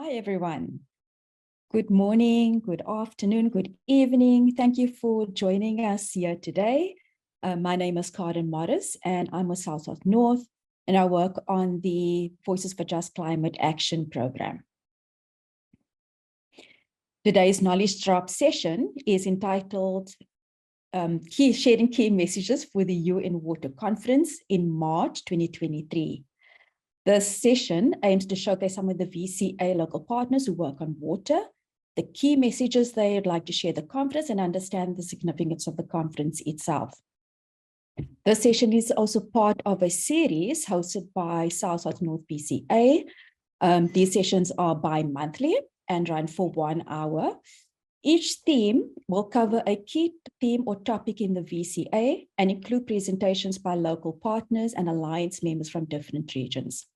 Hi, everyone. Good morning, good afternoon, good evening. Thank you for joining us here today. My name is Karen Morris, and I'm with South North, and I work on the Voices for Just Climate Action program. Today's Knowledge Drop session is entitled Sharing Key Messages for the UN Water Conference in March 2023. This session aims to showcase some of the VCA local partners who work on water, the key messages they would like to share at the conference, and understand the significance of the conference itself. This session is also part of a series hosted by South North VCA. These sessions are bi-monthly and run for 1 hour. Each theme will cover a key theme or topic in the VCA and include presentations by local partners and alliance members from different regions.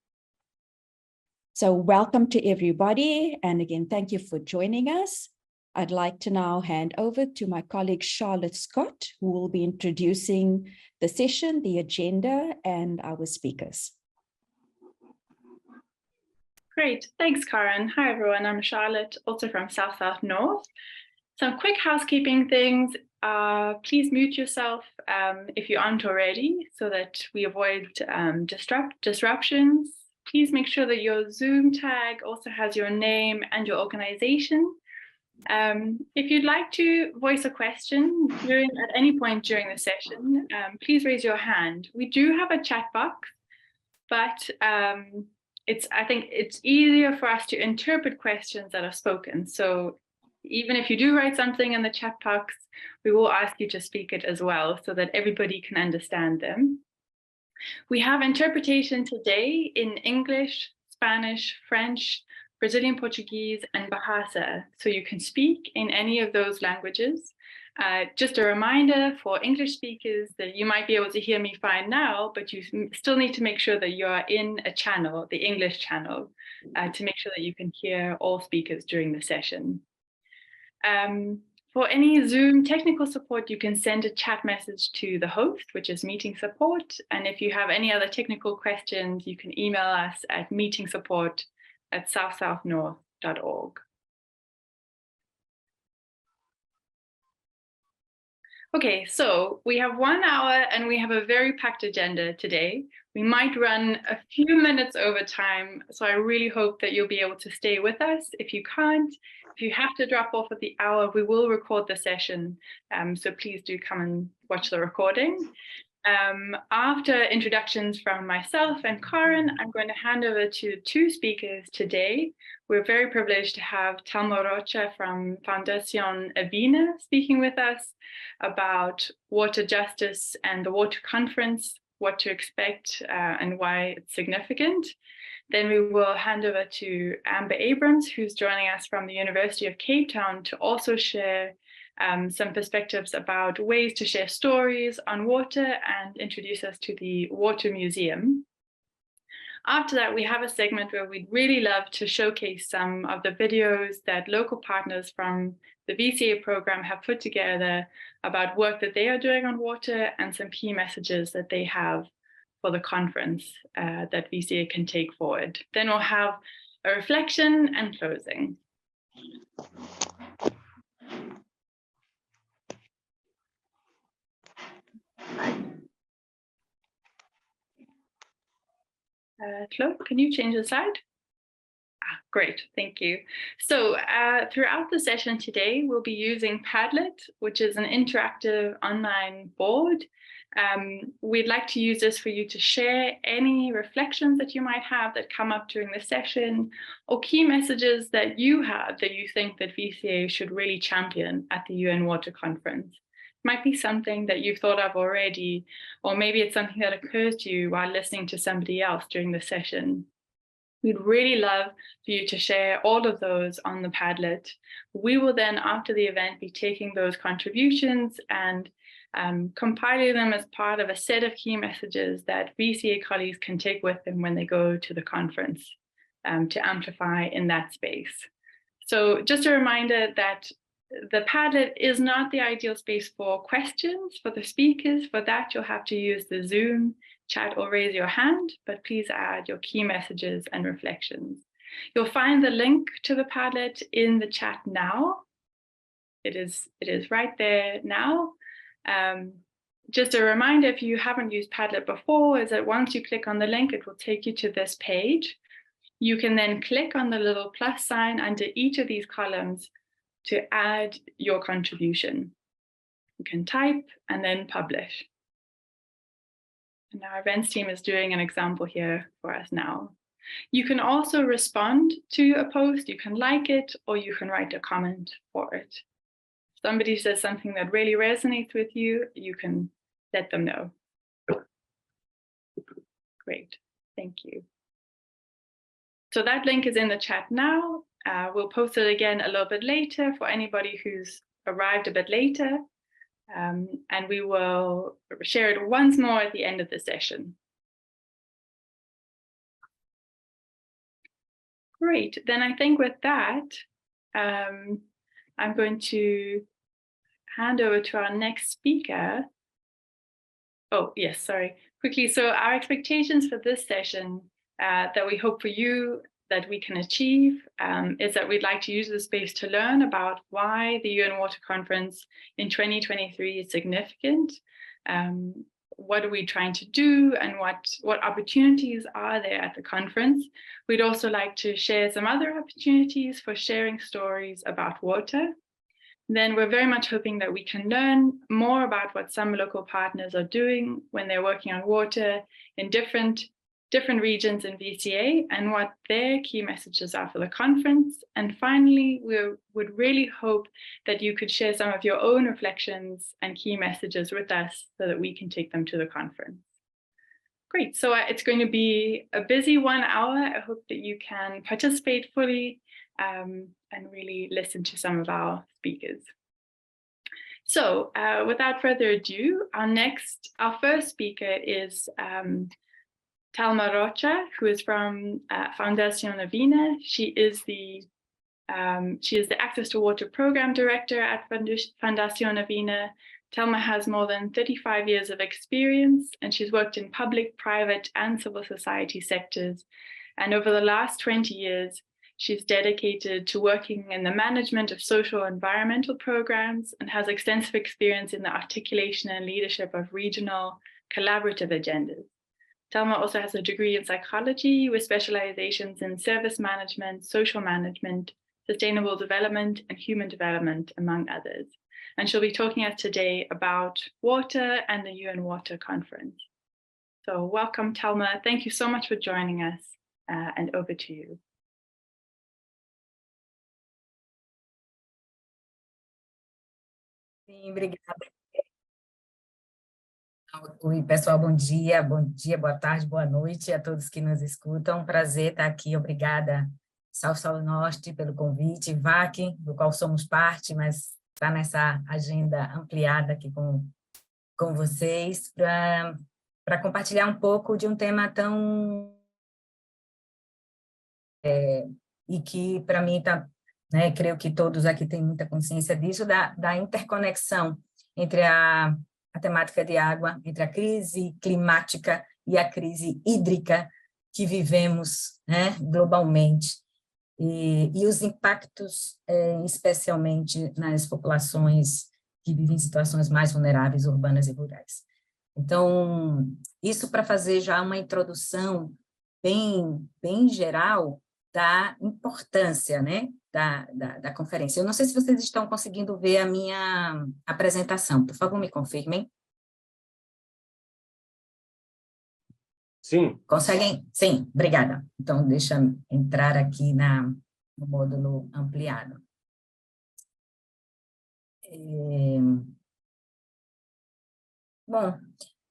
So welcome to everybody. And again, thank you for joining us. I'd like to now hand over to my colleague, Charlotte Scott, who will be introducing the session, the agenda, and our speakers. Great, thanks, Karen. Hi, everyone. I'm Charlotte, also from South North. Some quick housekeeping things. Please mute yourself if you aren't already, so that we avoid disruptions. Please make sure that your Zoom tag also has your name and your organization. If you'd like to voice a question at any point during the session, please raise your hand. We do have a chat box, but I think it's easier for us to interpret questions that are spoken. So even if you do write something in the chat box, we will ask you to speak it as well so that everybody can understand them. We have interpretation today in English, Spanish, French, Brazilian Portuguese, and Bahasa. So you can speak in any of those languages. Just a reminder for English speakers that you might be able to hear me fine now, but you still need to make sure that you are in a channel, the English channel, to make sure that you can hear all speakers during the session. For any Zoom technical support, you can send a chat message to the host, which is meeting support. And if you have any other technical questions, you can email us at meetingsupport@southnorth.org. Okay, so we have 1 hour and we have a very packed agenda today. We might run a few minutes over time, so I really hope that you'll be able to stay with us. If you can't, if you have to drop off at the hour, we will record the session, so please do come and watch the recording. After introductions from myself and Karen, I'm going to hand over to 2 speakers today. We're very privileged to have Thelma Rocha from Foundation AVINA speaking with us about water justice and the water conference, what to expect and why it's significant. Then we will hand over to Abrams, who's joining us from the University of Cape Town, to also share some perspectives about ways to share stories on water and introduce us to the Water Museum. After that, we have a segment where we'd really love to showcase some of the videos that local partners from the VCA program have put together about work that they are doing on water and some key messages that they have for the conference that VCA can take forward. Then we'll have a reflection and closing. Chloe, can you change the slide? Great, thank you. So throughout the session today, we'll be using Padlet, which is an interactive online board. We'd like to use this for you to share any reflections that you might have that come up during the session, or key messages that you have that you think that VCA should really champion at the UN Water Conference. It might be something that you've thought of already, or maybe it's something that occurs to you while listening to somebody else during the session. We'd really love for you to share all of those on the Padlet. We will then, after the event, be taking those contributions and compiling them as part of a set of key messages that VCA colleagues can take with them when they go to the conference to amplify in that space. So just a reminder that the Padlet is not the ideal space for questions for the speakers. For that, you'll have to use the Zoom chat or raise your hand, but please add your key messages and reflections. You'll find the link to the Padlet in the chat now. It is right there now. Just a reminder, if you haven't used Padlet before, is that once you click on the link, it will take you to this page. You can then click on the little plus sign under each of these columns to add your contribution. You can type and then publish. And our events team is doing an example here for us now. You can also respond to a post, you can like it, or you can write a comment for it. If somebody says something that really resonates with you, you can let them know. Great, thank you. So that link is in the chat now. We'll post it again a little bit later for anybody who's arrived a bit later. And we will share it once more at the end of the session. Great, then I think with that, I'm going to hand over to our next speaker. Oh, yes, sorry, quickly. So our expectations for this session that we hope for you that we can achieve is that we'd like to use the space to learn about why the UN Water Conference in 2023 is significant. What are we trying to do, and what opportunities are there at the conference? We'd also like to share some other opportunities for sharing stories about water. Then we're very much hoping that we can learn more about what some local partners are doing when they're working on water in different regions in VCA and what their key messages are for the conference. And finally, we would really hope that you could share some of your own reflections and key messages with us so that we can take them to the conference. Great, so it's going to be a busy 1 hour. I hope that you can participate fully and really listen to some of our speakers. So without further ado, our first speaker is Thelma Rocha, who is from Fundación AVINA. She is the Access to Water Program Director at Fundación AVINA. Thelma has more than 35 years of experience, and she's worked in public, private, and civil society sectors. And over the last 20 years, she's dedicated to working in the management of social and environmental programs and has extensive experience in the articulation and leadership of regional collaborative agendas. Thelma also has a degree in psychology with specializations in service management, social management, sustainable development, and human development, among others. And she'll be talking to us today about water and the UN Water Conference. So welcome, Thelma. Thank you so much for joining us, and over to you. Sim, obrigada. Oi, pessoal, bom dia, boa tarde, boa noite a todos que nos escutam. Prazer estar aqui, obrigada, South Norte, pelo convite, VAC, do qual somos parte, mas está nessa agenda ampliada aqui com vocês, para compartilhar um pouco de um tema tão... e que, para mim, né, creio que todos aqui têm muita consciência disso, da interconexão entre a temática de água, entre a crise climática e a crise hídrica que vivemos, né, globalmente, e os impactos, especialmente nas populações que vivem em situações mais vulneráveis, urbanas e rurais. Então, isso para fazer já uma introdução bem geral da importância, né, da conferência. Eu não sei se vocês estão conseguindo ver a minha apresentação. Por favor, me confirmem. Sim. Conseguem? Sim, obrigada. Então, deixa eu entrar aqui no módulo ampliado. Bom,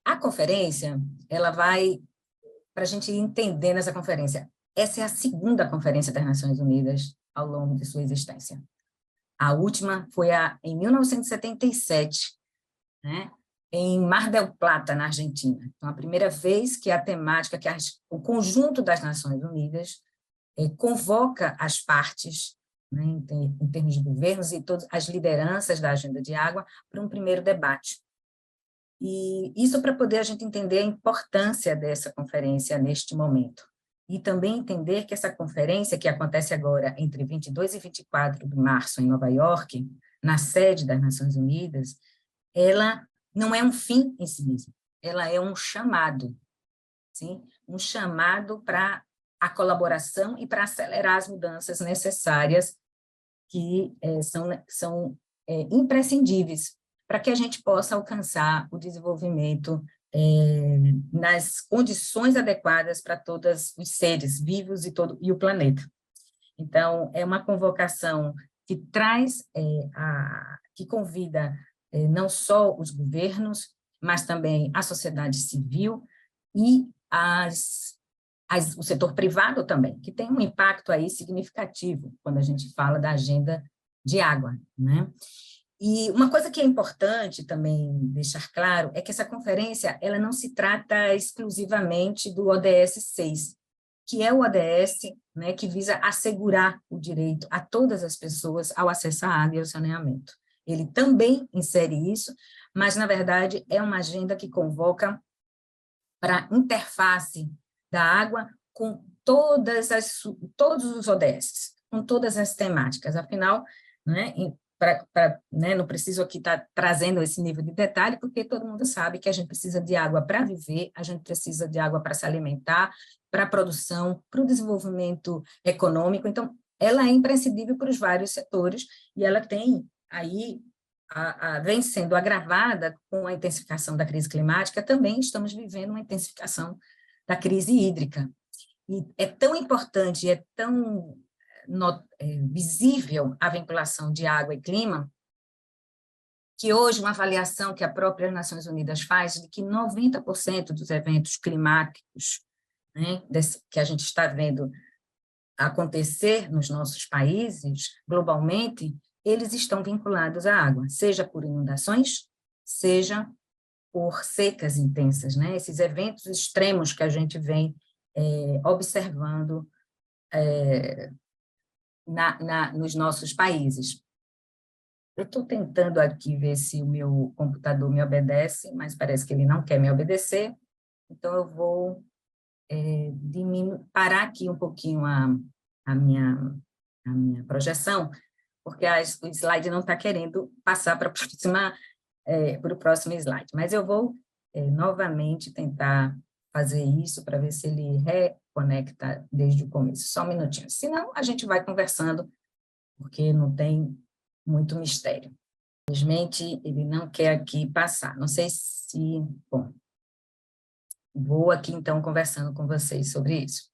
a conferência, ela vai, para a gente entender nessa conferência, essa é a segunda conferência das Nações Unidas ao longo de sua existência. A última foi em 1977, né, em Mar del Plata, na Argentina. Então, a primeira vez que a temática, que o conjunto das Nações Unidas convoca as partes, né, em termos de governos e todas as lideranças da agenda de água, para um primeiro debate. E isso para poder a gente entender a importância dessa conferência neste momento. e também entender que essa conferência, que acontece agora entre 22 e 24 de março em Nova York, na sede das Nações Unidas, ela não é um fim em si mesmo, ela é um chamado, sim? Um chamado para a colaboração e para acelerar as mudanças necessárias que são imprescindíveis para que a gente possa alcançar o desenvolvimento nas condições adequadas para todos os seres vivos e o planeta. Então, é uma convocação que traz, que convida não só os governos, mas também a sociedade civil e o setor privado também, que tem um impacto aí significativo quando a gente fala da agenda de água, né? E uma coisa que é importante também deixar claro é que essa conferência ela não se trata exclusivamente do ODS 6, que é o ODS, né, que visa assegurar o direito a todas as pessoas ao acesso à água e ao saneamento. Ele também insere isso, mas, na verdade, é uma agenda que convoca para a interface da água com todos os ODS, com todas as temáticas. Afinal, né, não preciso aqui estar trazendo esse nível de detalhe, porque todo mundo sabe que a gente precisa de água para viver, a gente precisa de água para se alimentar, para a produção, para o desenvolvimento econômico. Então, ela é imprescindível para os vários setores, e ela tem aí, vem sendo agravada com a intensificação da crise climática, também estamos vivendo uma intensificação da crise hídrica. E é tão importante, é tão visível a vinculação de água e clima, que hoje uma avaliação que a própria Nações Unidas faz de que 90% dos eventos climáticos, né, que a gente está vendo acontecer nos nossos países, globalmente, eles estão vinculados à água, seja por inundações, seja por secas intensas, né? Esses eventos extremos que a gente vem observando nos nossos países. Eu estou tentando aqui ver se o meu computador me obedece, mas parece que ele não quer me obedecer, então eu vou parar aqui um pouquinho a minha projeção, porque o slide não está querendo passar para o próximo slide, mas eu vou novamente tentar fazer isso para ver se ele reconecta desde o começo. Só um minutinho, senão a gente vai conversando, porque não tem muito mistério. Infelizmente, ele não quer aqui passar, não sei se... Bom, vou aqui então conversando com vocês sobre isso.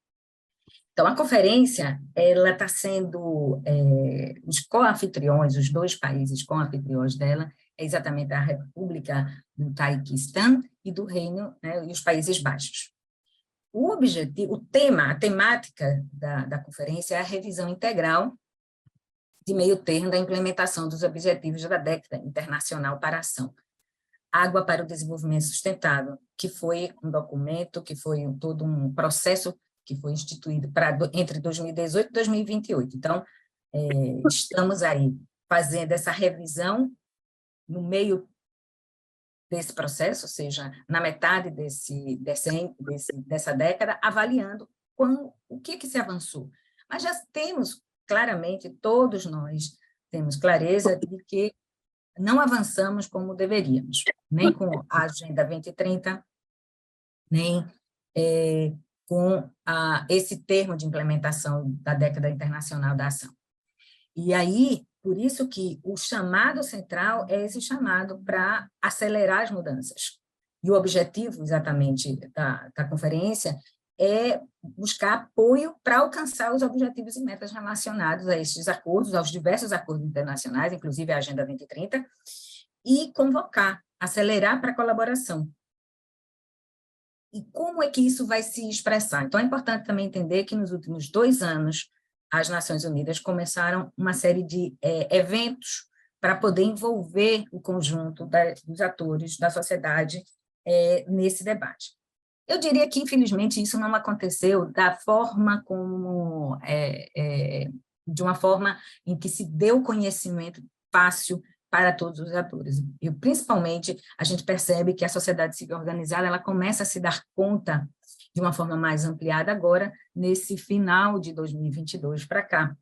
Então, a conferência, ela está sendo, os co-anfitriões, os dois países co-anfitriões dela, é exatamente a República do Tajiquistão e do Reino, né, e os Países Baixos. O objetivo, a temática da conferência é a revisão integral de meio termo da implementação dos objetivos da década internacional para a ação. Água para o Desenvolvimento Sustentável, que foi um documento, que foi todo um processo que foi instituído entre 2018 e 2028. Então, estamos aí fazendo essa revisão no meio desse processo, ou seja, na metade dessa década, avaliando o que se avançou. Mas já temos, claramente, todos nós temos clareza de que não avançamos como deveríamos, nem com a Agenda 2030, nem com esse termo de implementação da década internacional da ação. E aí, por isso que o chamado central é esse chamado para acelerar as mudanças. E o objetivo, exatamente, da conferência é buscar apoio para alcançar os objetivos e metas relacionados a estes acordos, aos diversos acordos internacionais, inclusive a Agenda 2030, e convocar, acelerar para a colaboração. E como é que isso vai se expressar? Então, é importante também entender que nos últimos 2 anos, as Nações Unidas começaram uma série de eventos para poder envolver o conjunto dos atores da sociedade nesse debate. Eu diria que, infelizmente, isso não aconteceu da forma como, de uma forma em que se deu conhecimento fácil para todos os atores. E, principalmente, a gente percebe que a sociedade civil organizada ela começa a se dar conta de uma forma mais ampliada agora, nesse final de 2022 para cá.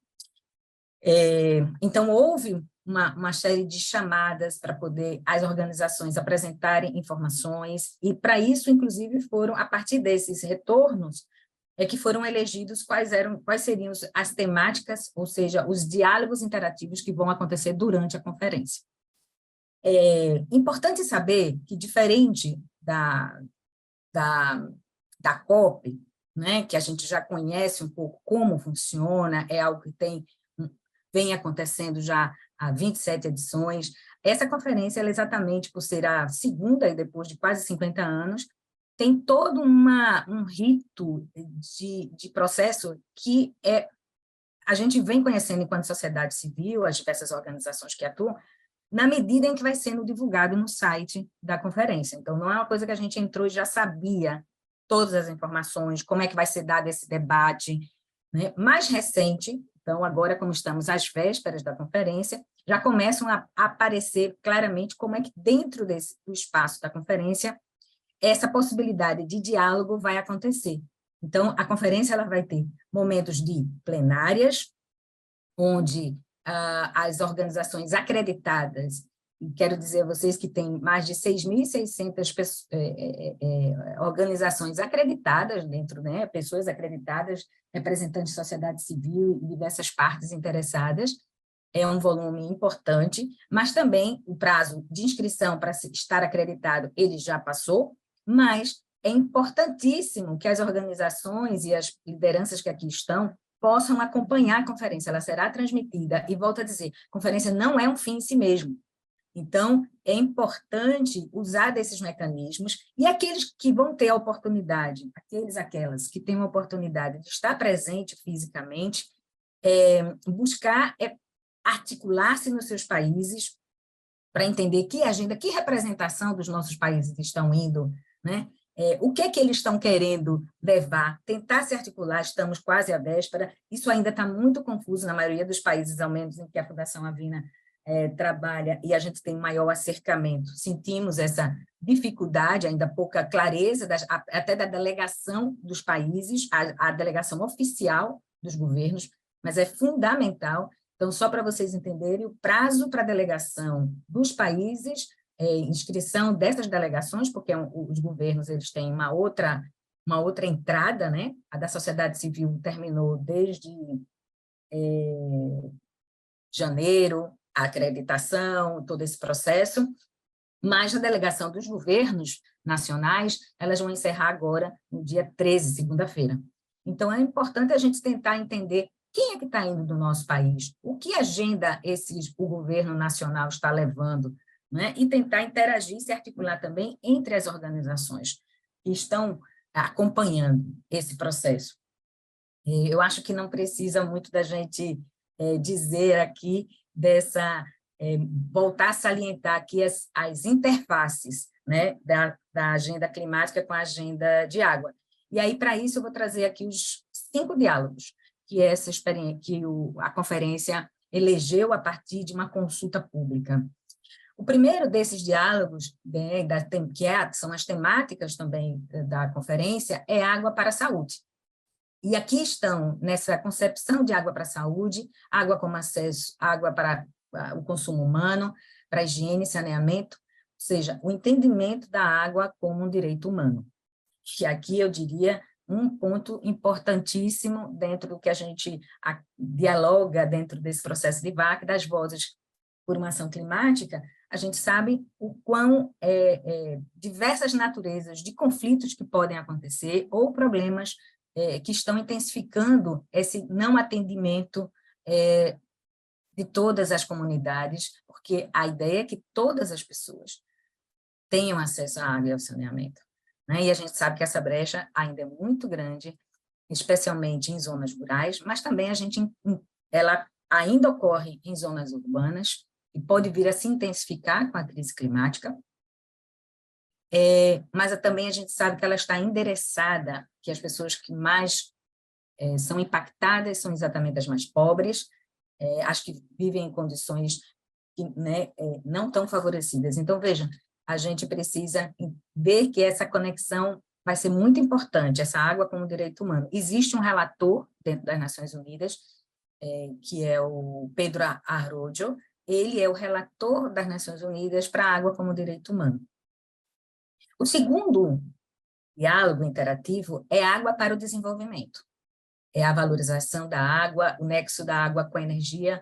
Então, houve uma série de chamadas para poder as organizações apresentarem informações, e para isso, inclusive, foram, a partir desses retornos, que foram elegidos quais seriam as temáticas, ou seja, os diálogos interativos que vão acontecer durante a conferência. É importante saber que, diferente da COP, né, que a gente já conhece um pouco como funciona, é algo que vem acontecendo já há 27 edições, essa conferência, ela, exatamente por ser a segunda, e depois de quase 50 anos, tem todo um rito de processo que a gente vem conhecendo enquanto sociedade civil, as diversas organizações que atuam, na medida em que vai sendo divulgado no site da conferência. Então, não é uma coisa que a gente entrou e já sabia todas as informações, como é que vai ser dado esse debate, né? Mais recente, então, agora, como estamos às vésperas da conferência, já começam a aparecer claramente como é que, dentro do espaço da conferência, essa possibilidade de diálogo vai acontecer. Então, a conferência ela vai ter momentos de plenárias, onde as organizações acreditadas, e quero dizer a vocês que tem mais de 6.600 organizações acreditadas dentro, né, pessoas acreditadas, representantes de sociedade civil e diversas partes interessadas, é um volume importante, mas também o prazo de inscrição para estar acreditado, ele já passou, mas é importantíssimo que as organizações e as lideranças que aqui estão possam acompanhar a conferência, ela será transmitida, e volto a dizer, a conferência não é um fim em si mesmo. Então, é importante usar desses mecanismos, e aqueles que vão ter a oportunidade, aquelas que têm a oportunidade de estar presente fisicamente, buscar articular-se nos seus países, para entender que agenda, que representação dos nossos países estão indo, né? O que é que eles estão querendo levar, tentar se articular, estamos quase à véspera, isso ainda está muito confuso na maioria dos países, ao menos em que a Fundação AVINA trabalha, e a gente tem maior acercamento. Sentimos essa dificuldade, ainda pouca clareza, até da delegação dos países, a delegação oficial dos governos, mas é fundamental. Então, só para vocês entenderem, o prazo para a delegação dos países, inscrição dessas delegações, porque os governos eles têm uma outra entrada, né? A da sociedade civil terminou desde janeiro, a acreditação, todo esse processo, mas a delegação dos governos nacionais, elas vão encerrar agora no dia 13, segunda-feira. Então, é importante a gente tentar entender quem é que está indo do nosso país, o que agenda o governo nacional está levando, né? E tentar interagir e se articular também entre as organizações que estão acompanhando esse processo. Eu acho que não precisa muito da gente dizer aqui voltar a salientar aqui as interfaces, né, da agenda climática com a agenda de água. E aí, para isso, eu vou trazer aqui os 5 diálogos que essa experiência, que a conferência elegeu a partir de uma consulta pública. O primeiro desses diálogos, né, são as temáticas também da conferência, é água para a saúde. E aqui estão, nessa concepção de água para a saúde, água como acesso, água para o consumo humano, para a higiene e saneamento, ou seja, o entendimento da água como um direito humano. E aqui eu diria um ponto importantíssimo dentro do que a gente dialoga dentro desse processo de VAC, das vozes por uma ação climática, a gente sabe o quão diversas naturezas de conflitos que podem acontecer ou problemas que estão intensificando esse não atendimento de todas as comunidades, porque a ideia é que todas as pessoas tenham acesso à água e ao saneamento, né? E a gente sabe que essa brecha ainda é muito grande, especialmente em zonas rurais, mas também ela ainda ocorre em zonas urbanas e pode vir a se intensificar com a crise climática, mas também a gente sabe que ela está endereçada, que as pessoas que mais são impactadas são exatamente as mais pobres, as que vivem em condições que, né, não tão favorecidas. Então, veja, a gente precisa ver que essa conexão vai ser muito importante, essa água como direito humano. Existe um relator dentro das Nações Unidas, que é o Pedro Arroyo, ele é o relator das Nações Unidas para a água como direito humano. O segundo diálogo interativo é água para o desenvolvimento. É a valorização da água, o nexo da água com a energia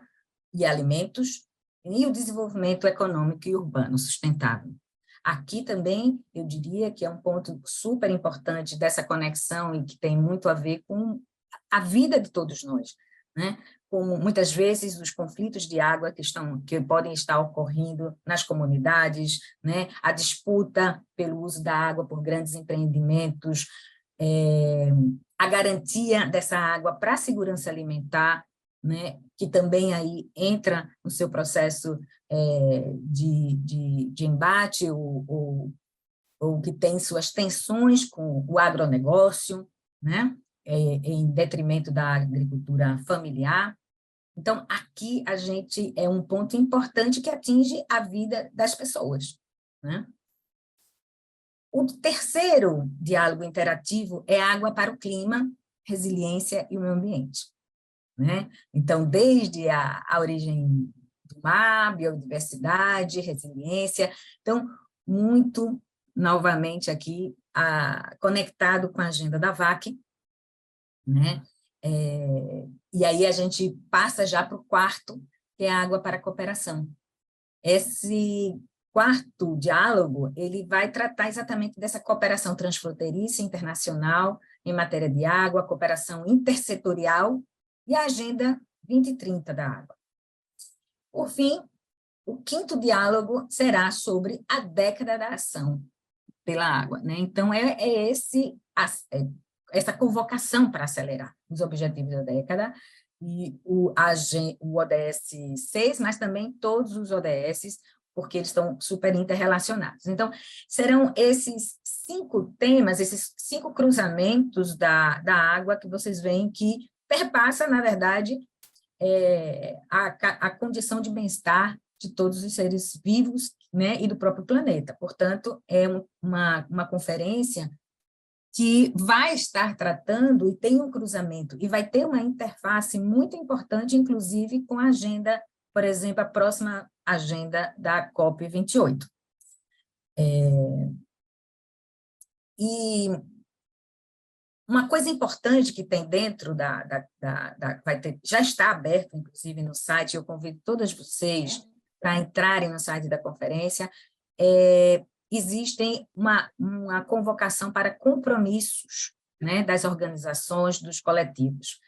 e alimentos, e o desenvolvimento econômico e urbano sustentável. Aqui também, eu diria que é um ponto super importante dessa conexão e que tem muito a ver com a vida de todos nós, né? Como muitas vezes os conflitos de água que podem estar ocorrendo nas comunidades, né? A disputa pelo uso da água por grandes empreendimentos, a garantia dessa água para a segurança alimentar, né? Que também aí entra no seu processo de embate, ou que tem suas tensões com o agronegócio, né? Em detrimento da agricultura familiar. Então, aqui a gente é um ponto importante que atinge a vida das pessoas, né? O terceiro diálogo interativo é água para o clima, resiliência e o meio ambiente, né? Então, desde a origem do mar, biodiversidade, resiliência, então, muito, novamente aqui, conectado com a agenda da VAC, né? E aí a gente passa já para o quarto, que é a água para a cooperação. Esse quarto diálogo, ele vai tratar exatamente dessa cooperação transfronteiriça internacional em matéria de água, cooperação intersetorial e a Agenda 2030 da água. Por fim, o quinto diálogo será sobre a década da ação pela água, né? Então, essa convocação para acelerar os objetivos da década, e o ODS 6, mas também todos os ODS, porque eles estão super interrelacionados. Então, serão esses 5 temas, esses 5 cruzamentos da água que vocês veem que perpassa, na verdade, a condição de bem-estar de todos os seres vivos, né, e do próprio planeta. Portanto, é uma conferência que vai estar tratando, e tem um cruzamento, e vai ter uma interface muito importante, inclusive, com a agenda, por exemplo, a próxima agenda da COP28. E uma coisa importante que tem dentro já está aberto, inclusive, no site, eu convido todas vocês para entrarem no site da conferência, existem uma convocação para compromissos, né, das organizações, dos coletivos,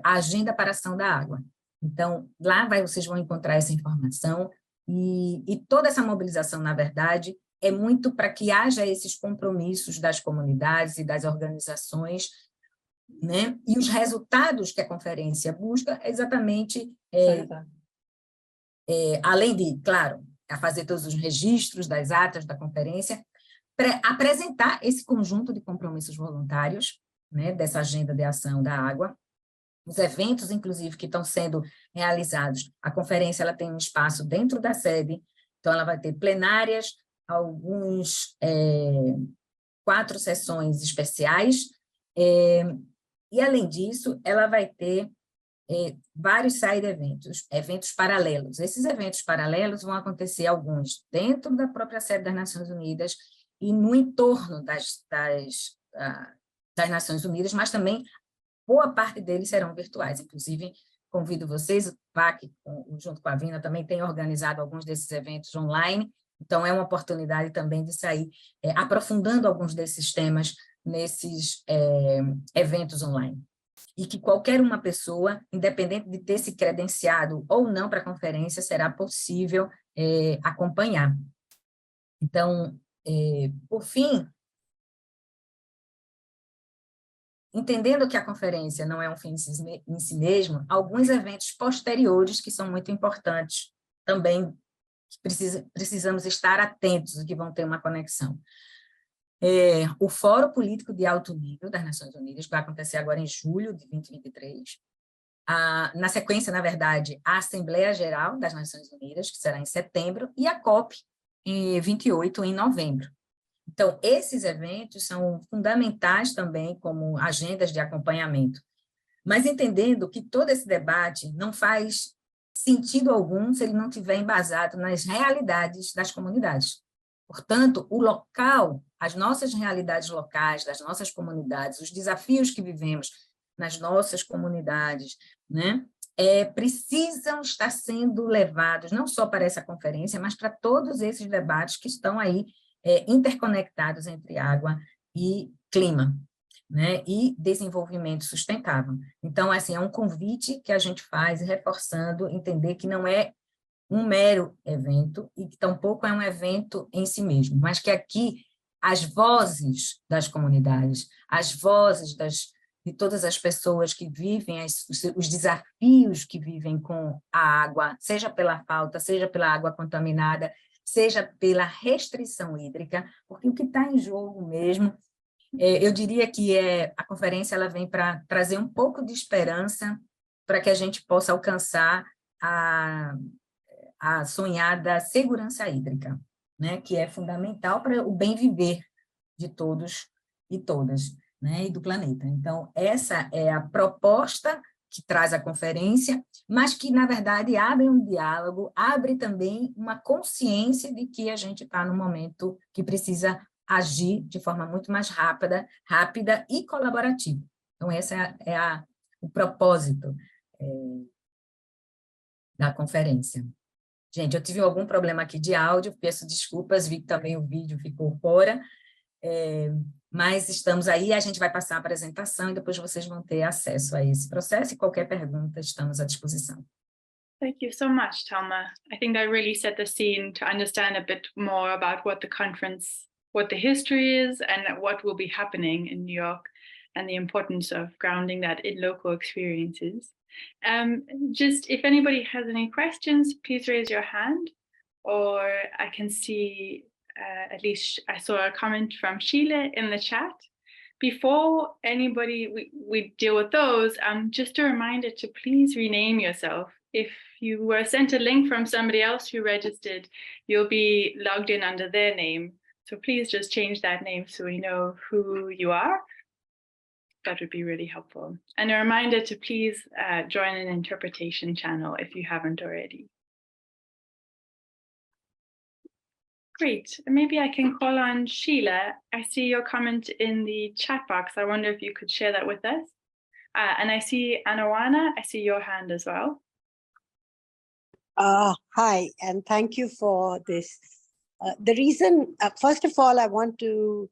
a Agenda para a Ação da Água. Então, lá vocês vão encontrar essa informação, e toda essa mobilização, na verdade, é muito para que haja esses compromissos das comunidades e das organizações, né, e os resultados que a conferência busca exatamente, além de, claro, a fazer todos os registros das atas da conferência, apresentar esse conjunto de compromissos voluntários, né, dessa agenda de ação da água, os eventos, inclusive, que estão sendo realizados. A conferência ela tem um espaço dentro da sede, então ela vai ter plenárias, 4 sessões especiais, e, além disso, ela vai ter vários side eventos paralelos. Esses eventos paralelos vão acontecer, alguns dentro da própria sede das Nações Unidas e no entorno das Nações Unidas, mas também boa parte deles serão virtuais. Inclusive, convido vocês, o PAC, junto com a AVINA, também tem organizado alguns desses eventos online, então é uma oportunidade também de sair aprofundando alguns desses temas nesses eventos online. E que qualquer uma pessoa, independente de ter se credenciado ou não para a conferência, será possível acompanhar. Então, por fim, entendendo que a conferência não é um fim em si mesmo, alguns eventos posteriores que são muito importantes também, que precisamos estar atentos e que vão ter uma conexão. O Fórum Político de Alto Nível das Nações Unidas, que vai acontecer agora em julho de 2023. Na sequência, na verdade, a Assembleia Geral das Nações Unidas, que será em setembro, e a COP 28 em novembro. Então, esses eventos são fundamentais também como agendas de acompanhamento. Mas entendendo que todo esse debate não faz sentido algum se ele não estiver embasado nas realidades das comunidades. Portanto, o local, as nossas realidades locais, das nossas comunidades, os desafios que vivemos nas nossas comunidades, né, precisam estar sendo levados não só para essa conferência, mas para todos esses debates que estão aí interconectados entre água e clima, né, e desenvolvimento sustentável. Então, assim, é um convite que a gente faz, reforçando, entender que não é um mero evento, e que tampouco é um evento em si mesmo, mas que aqui as vozes das comunidades, as vozes de todas as pessoas que vivem, os desafios que vivem com a água, seja pela falta, seja pela água contaminada, seja pela restrição hídrica, porque o que está em jogo mesmo, eu diria que a conferência ela vem para trazer um pouco de esperança para que a gente possa alcançar a sonhada segurança hídrica, né, que é fundamental para o bem viver de todos e todas, né, e do planeta. Então, essa é a proposta que traz a conferência, mas que, na verdade, abre um diálogo, abre também uma consciência de que a gente está num momento que precisa agir de forma muito mais rápida e colaborativa. Então, esse é o propósito da conferência. Gente, eu tive algum problema aqui de áudio, peço desculpas, vi que também o vídeo ficou fora, mas estamos aí, a gente vai passar a apresentação e depois vocês vão ter acesso a esse processo e qualquer pergunta estamos à disposição. Thank you so much, Thelma. I think that really set the scene to understand a bit more about what the conference, what the history is, and what will be happening in New York, and the importance of grounding that in local experiences. Just if anybody has any questions, please raise your hand, or I can see, at least I saw a comment from Sheila in the chat. Before we deal with those, just a reminder to please rename yourself. If you were sent a link from somebody else who registered, you'll be logged in under their name. So please just change that name so we know who you are. That would be really helpful. And a reminder to please join an interpretation channel if you haven't already. Great. Maybe I can call on Sheila. I see your comment in the chat box. I wonder if you could share that with us. And I see Anawana. I see your hand as well. Hi, and thank you for this. The reason, first of all, I want to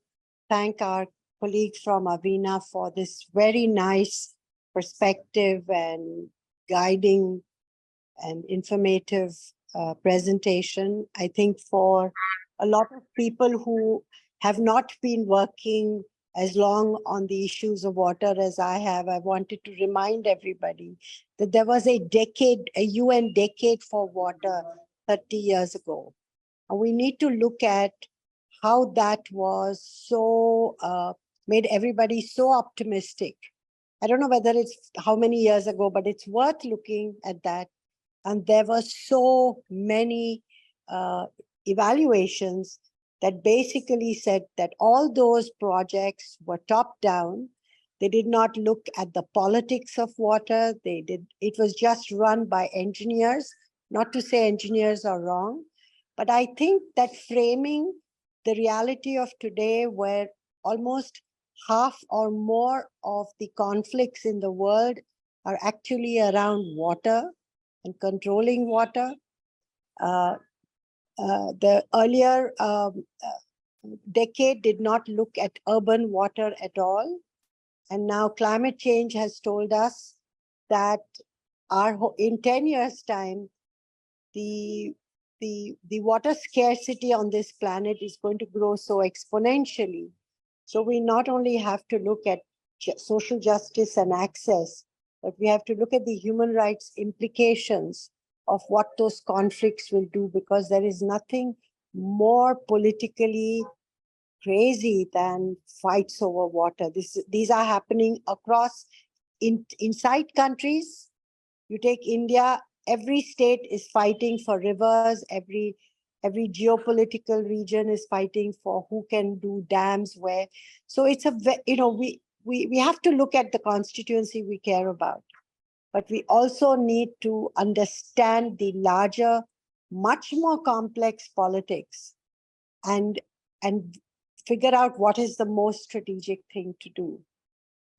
thank our colleagues from AVINA for this very nice perspective and guiding and informative presentation. I think for a lot of people who have not been working as long on the issues of water as I have, I wanted to remind everybody that there was a UN decade for water 30 years ago. And we need to look at how that was so, made everybody so optimistic. I don't know whether it's how many years ago, but it's worth looking at that. And there were so many evaluations that basically said that all those projects were top down. They did not look at the politics of water. It was just run by engineers, not to say engineers are wrong, but I think that framing the reality of today where almost half or more of the conflicts in the world are actually around water and controlling water. The earlier decade did not look at urban water at all. And now climate change has told us that in 10 years' time, the water scarcity on this planet is going to grow so exponentially. So we not only have to look at social justice and access, but we have to look at the human rights implications of what those conflicts will do, because there is nothing more politically crazy than fights over water. These are happening across inside countries. You take India, every state is fighting for rivers, every Every geopolitical region is fighting for who can do dams where. So it's we have to look at the constituency we care about, but we also need to understand the larger, much more complex politics and figure out what is the most strategic thing to do.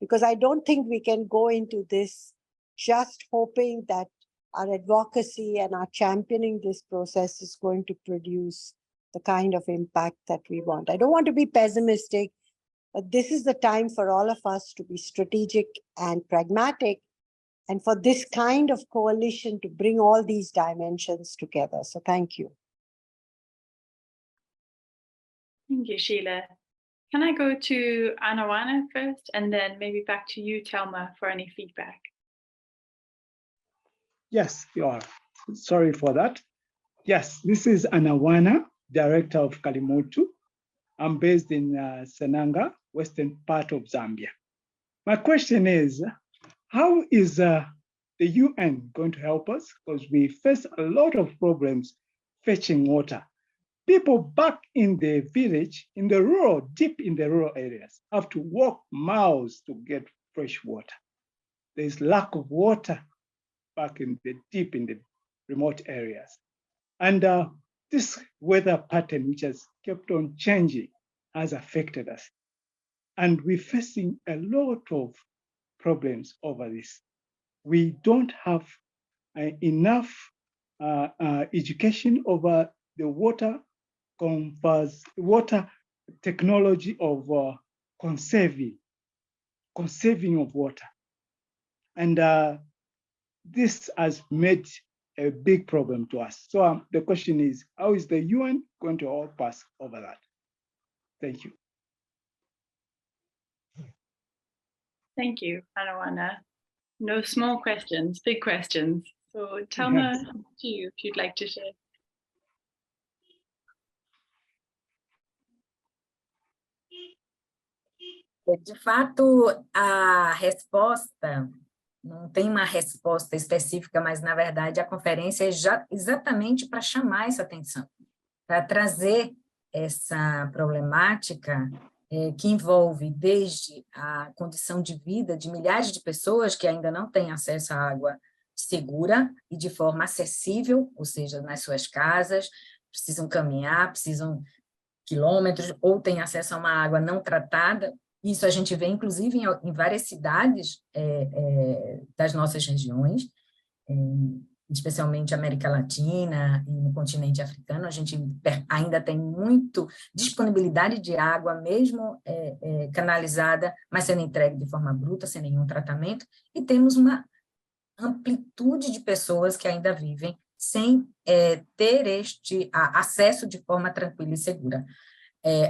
Because I don't think we can go into this just hoping that our advocacy and our championing this process is going to produce the kind of impact that we want. I don't want to be pessimistic, but this is the time for all of us to be strategic and pragmatic, and for this kind of coalition to bring all these dimensions together. So thank you. Thank you, Sheila. Can I go to Anawana first, and then maybe back to you, Thelma, for any feedback? Yes, you are. Sorry for that. Yes, this is Anawana, Director of Kalimotu. I'm based in Senanga, western part of Zambia. My question is, how is the UN going to help us? Because we face a lot of problems fetching water. People back in the village, deep in the rural areas, have to walk miles to get fresh water. There's lack of water back deep in the remote areas. And this weather pattern, which has kept on changing, has affected us. And we're facing a lot of problems over this. We don't have enough education over the water technology of conserving of water. And this has made a big problem to us. So the question is, how is the UN going to help us over that? Thank you. Thank you, Anawana. No small questions, big questions. So Thelma, Yes. to you, if you'd like to share. De fato, a resposta, não tem uma resposta específica, mas, na verdade, a conferência é exatamente para chamar essa atenção, para trazer essa problemática que envolve desde a condição de vida de milhares de pessoas que ainda não têm acesso à água segura e de forma acessível, ou seja, nas suas casas, precisam caminhar, precisam quilômetros, ou têm acesso a uma água não tratada. Isso a gente vê, inclusive, em várias cidades das nossas regiões, especialmente América Latina e no continente africano. A gente ainda tem muito disponibilidade de água, mesmo canalizada, mas sendo entregue de forma bruta, sem nenhum tratamento, e temos uma amplitude de pessoas que ainda vivem sem ter este acesso de forma tranquila e segura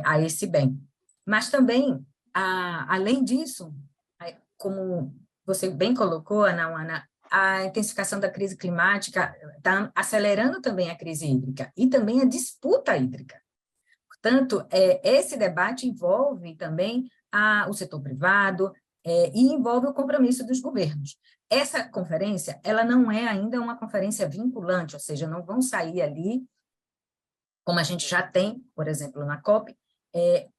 a esse bem. Mas também, além disso, como você bem colocou, Ana, a intensificação da crise climática está acelerando também a crise hídrica e também a disputa hídrica. Portanto, esse debate envolve também o setor privado e envolve o compromisso dos governos. Essa conferência, ela não é ainda uma conferência vinculante, ou seja, não vão sair ali, como a gente já tem, por exemplo, na COP,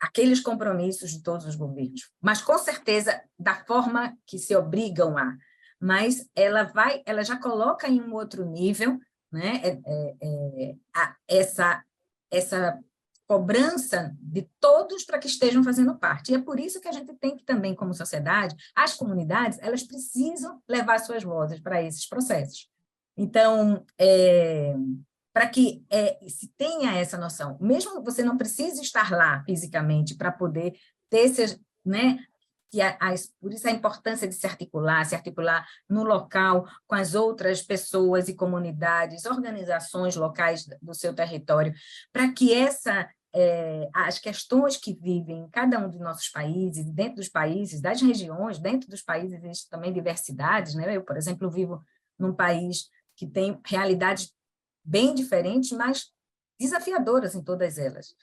aqueles compromissos de todos os governos, mas com certeza da forma que se obrigam a, mas ela já coloca em um outro nível, né, essa cobrança de todos para que estejam fazendo parte. E é por isso que a gente tem que também, como sociedade, as comunidades, elas precisam levar suas vozes para esses processos. Então, para que se tenha essa noção, mesmo que você não precise estar lá fisicamente para poder ter esses, né, por isso a importância de se articular no local com as outras pessoas e comunidades, organizações locais do seu território, para que as questões que vivem em cada um dos nossos países, dentro dos países, das regiões, dentro dos países existem também diversidades, né? Eu, por exemplo, vivo num país que tem realidades bem diferentes, mas desafiadoras em todas elas.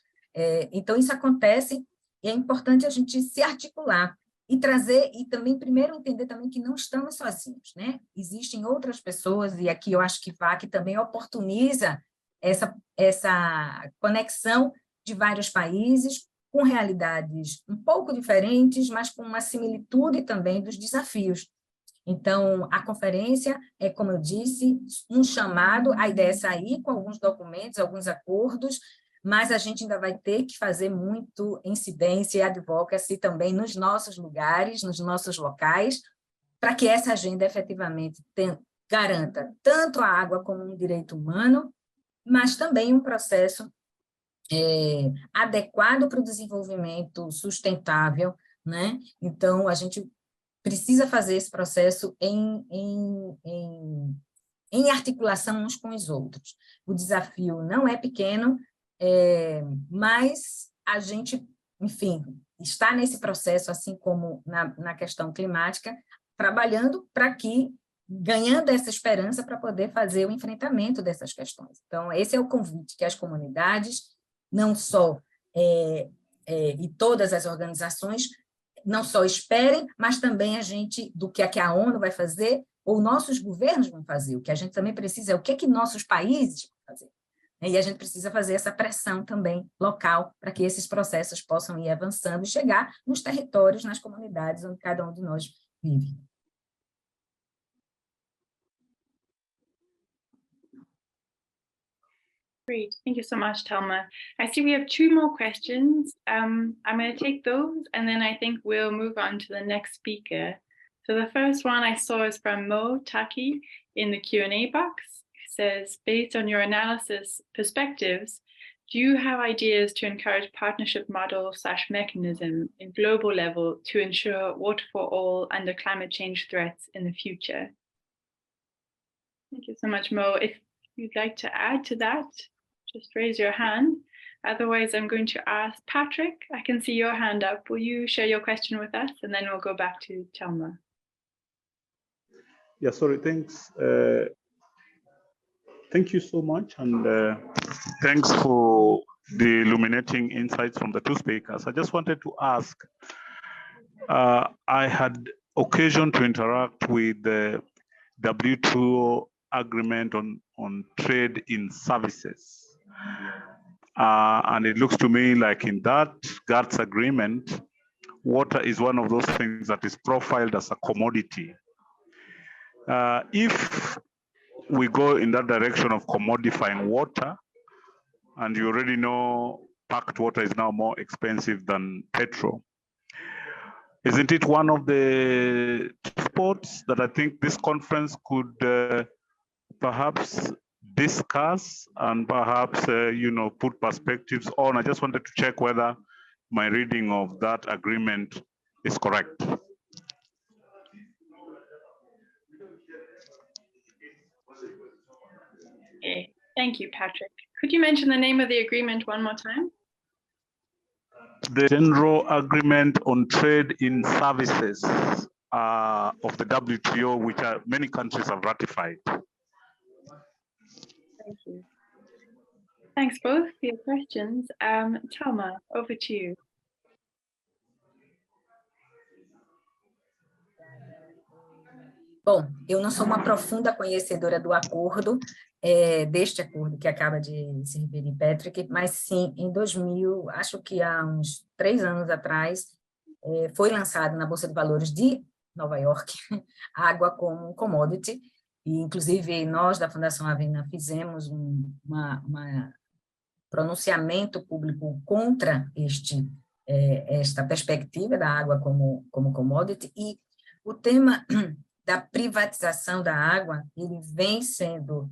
Então, isso acontece e é importante a gente se articular e trazer, e também, primeiro, entender também que não estamos sozinhos, né? Existem outras pessoas, e aqui eu acho que VAC também oportuniza essa conexão de vários países, com realidades um pouco diferentes, mas com uma similitude também dos desafios. Então, a conferência é, como eu disse, um chamado, a ideia é sair com alguns documentos, alguns acordos, mas a gente ainda vai ter que fazer muito incidência e advocacy também nos nossos lugares, nos nossos locais, para que essa agenda efetivamente garanta tanto a água como um direito humano, mas também um processo adequado para o desenvolvimento sustentável, né? Então, a gente precisa fazer esse processo em articulação uns com os outros. O desafio não é pequeno, mas a gente, enfim, está nesse processo, assim como na questão climática, trabalhando para que, ganhando essa esperança para poder fazer o enfrentamento dessas questões. Então, esse é o convite que as comunidades, não só, e todas as organizações, não só esperem, mas também a gente, do que a ONU vai fazer, ou nossos governos vão fazer. O que a gente também precisa é o que nossos países vão fazer. E a gente precisa fazer essa pressão também local, para que esses processos possam ir avançando e chegar nos territórios, nas comunidades onde cada um de nós vive. Great, thank you so much, Thelma. I see we have 2 more questions. I'm going to take those, and then I think we'll move on to the next speaker. So the first one I saw is from Mo Taki in the Q&A box. It says, based on your analysis perspectives, do you have ideas to encourage partnership model/mechanism in global level to ensure water for all under climate change threats in the future? Thank you so much, Mo. If you'd like to add to that, just raise your hand. Otherwise, I'm going to ask Patrick. I can see your hand up. Will you share your question with us? And then we'll go back to Thelma. Yeah, sorry, thanks. Thank you so much. And thanks for the illuminating insights from the 2 speakers. I just wanted to ask, I had occasion to interact with the WTO agreement on trade in services. And it looks to me like in that GATS agreement, water is one of those things that is profiled as a commodity. If we go in that direction of commodifying water, and you already know packed water is now more expensive than petrol, isn't it one of the spots that I think this conference could perhaps discuss and perhaps put perspectives on? I just wanted to check whether my reading of that agreement is correct. Okay, thank you, Patrick. Could you mention the name of the agreement one more time? The General Agreement on Trade in Services of the WTO, which many countries have ratified. Thank you. Thanks both for your questions. Thelma, over to you. Bom, eu não sou uma profunda conhecedora do acordo, deste acordo que acaba de se referir, Patrick, mas sim, em 2000, acho que há uns 3 anos atrás, foi lançado na Bolsa de Valores de Nova York água como commodity, e inclusive nós da Fundação AVINA fizemos um pronunciamento público contra esta perspectiva da água como commodity, e o tema da privatização da água, ele vem sendo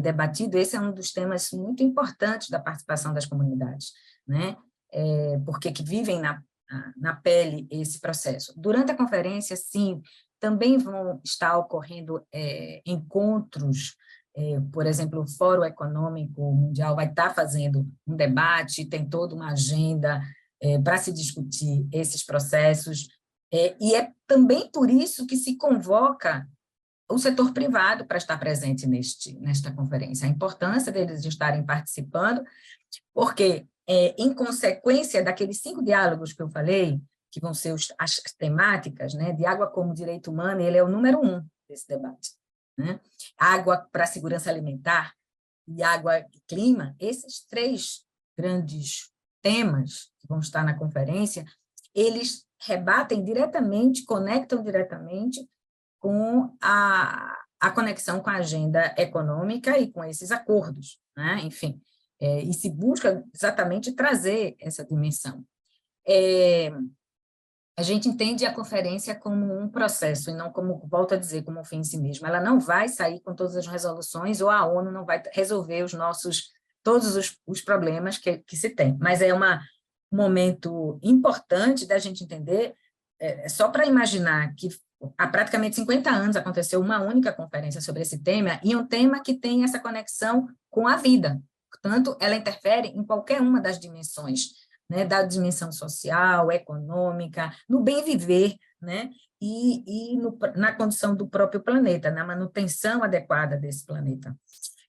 debatido. Esse é um dos temas muito importantes da participação das comunidades, né? Porque que vivem na pele esse processo. Durante a conferência, sim, também vão estar ocorrendo encontros, por exemplo, o Fórum Econômico Mundial vai estar fazendo um debate, tem toda uma agenda para se discutir esses processos, e é também por isso que se convoca o setor privado para estar presente nesta conferência. A importância deles estarem participando, porque, em consequência daqueles 5 diálogos que eu falei, que vão ser as temáticas, né, de água como direito humano, ele é o número 1 desse debate, né? Água para a segurança alimentar e água e clima, esses 3 grandes temas que vão estar na conferência, eles rebatem diretamente, conectam diretamente com a conexão com a agenda econômica e com esses acordos, né? Enfim, e se busca exatamente trazer essa dimensão. A gente entende a conferência como um processo e não como, volto a dizer, como um fim em si mesmo. Ela não vai sair com todas as resoluções ou a ONU não vai resolver todos os problemas que se tem, mas é um momento importante da gente entender, só para imaginar que há praticamente 50 anos aconteceu uma única conferência sobre esse tema, e um tema que tem essa conexão com a vida, portanto, ela interfere em qualquer uma das dimensões, né, da dimensão social, econômica, no bem viver, né, e na condição do próprio planeta, na manutenção adequada desse planeta.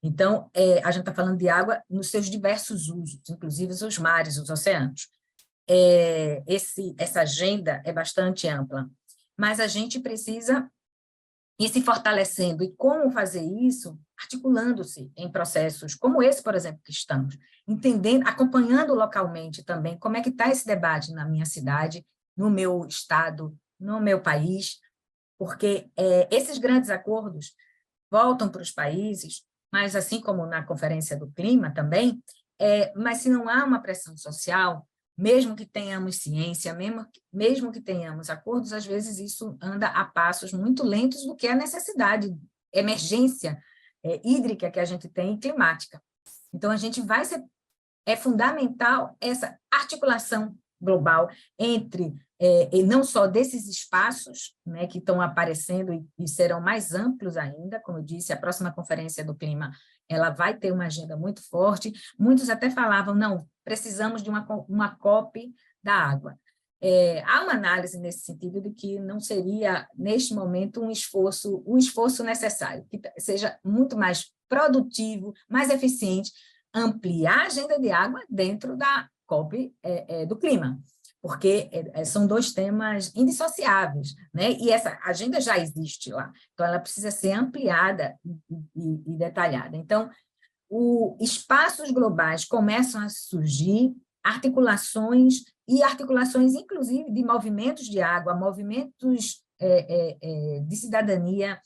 Então, a gente está falando de água nos seus diversos usos, inclusive os mares, os oceanos. Essa agenda é bastante ampla, mas a gente precisa ir se fortalecendo. E como fazer isso? Articulando-se em processos como esse, por exemplo, que estamos, entendendo, acompanhando localmente também como é que está esse debate na minha cidade, no meu estado, no meu país, porque esses grandes acordos voltam para os países, mas assim como na Conferência do Clima também, mas se não há uma pressão social, mesmo que tenhamos ciência, mesmo que tenhamos acordos, às vezes isso anda a passos muito lentos do que a necessidade, emergência hídrica que a gente tem e climática. Então, é fundamental essa articulação global entre, e não só desses espaços, né, que estão aparecendo e serão mais amplos ainda, como eu disse, a próxima Conferência do Clima, ela vai ter uma agenda muito forte. Muitos até falavam, não, precisamos de uma COP da água. Há uma análise nesse sentido de que não seria, neste momento, um esforço necessário, que seja muito mais produtivo, mais eficiente, ampliar a agenda de água dentro da COP do clima, porque são 2 temas indissociáveis, né? E essa agenda já existe lá, então ela precisa ser ampliada e detalhada. Então, espaços globais começam a surgir, articulações, inclusive, de movimentos de água, movimentos de cidadania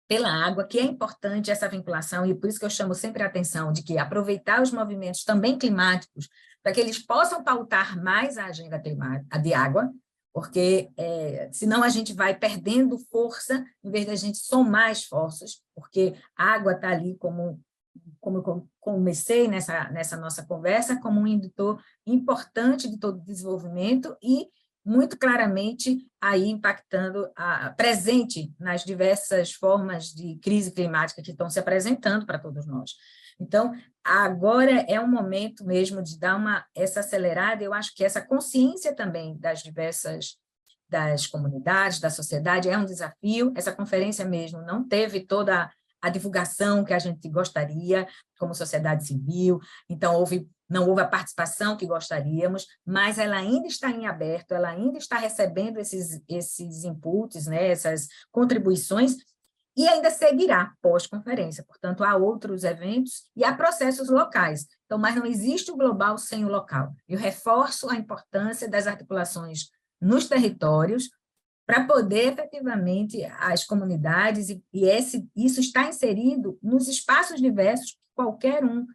pela água, que é importante essa vinculação, e por isso que eu chamo sempre a atenção de que aproveitar os movimentos também climáticos, para que eles possam pautar mais a agenda climática, de água, porque senão a gente vai perdendo força, em vez da gente somar esforços, porque a água está ali como eu comecei nessa nossa conversa, como um indutor importante de todo o desenvolvimento e muito claramente aí impactando, presente nas diversas formas de crise climática que estão se apresentando para todos nós. Então, agora é um momento mesmo de dar essa acelerada. Eu acho que essa consciência também das comunidades, da sociedade, é um desafio. Essa conferência mesmo não teve toda a divulgação que a gente gostaria, como sociedade civil, então não houve a participação que gostaríamos, mas ela ainda está em aberto, ela ainda está recebendo esses inputs, né, essas contribuições, e ainda seguirá pós-conferência. Portanto, há outros eventos e há processos locais. Então, mas não existe o global sem o local. Eu reforço a importância das articulações nos territórios, para poder, efetivamente, as comunidades, isso está inserido nos espaços diversos que qualquer um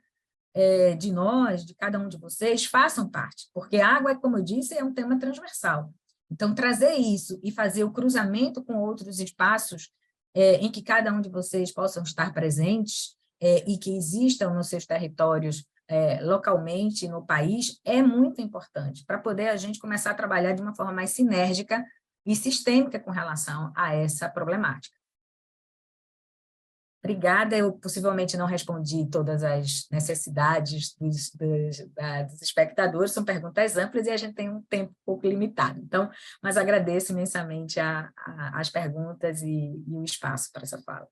de nós, de cada um de vocês, façam parte, porque a água, como eu disse, é um tema transversal. Então, trazer isso e fazer o cruzamento com outros espaços em que cada um de vocês possam estar presentes e que existam nos seus territórios localmente, no país, é muito importante, para poder a gente começar a trabalhar de uma forma mais sinérgica e sistêmica com relação a essa problemática. Obrigada, eu possivelmente não respondi todas as necessidades dos espectadores, são perguntas amplas e a gente tem um tempo um pouco limitado, então, mas agradeço imensamente as perguntas e o espaço para essa fala.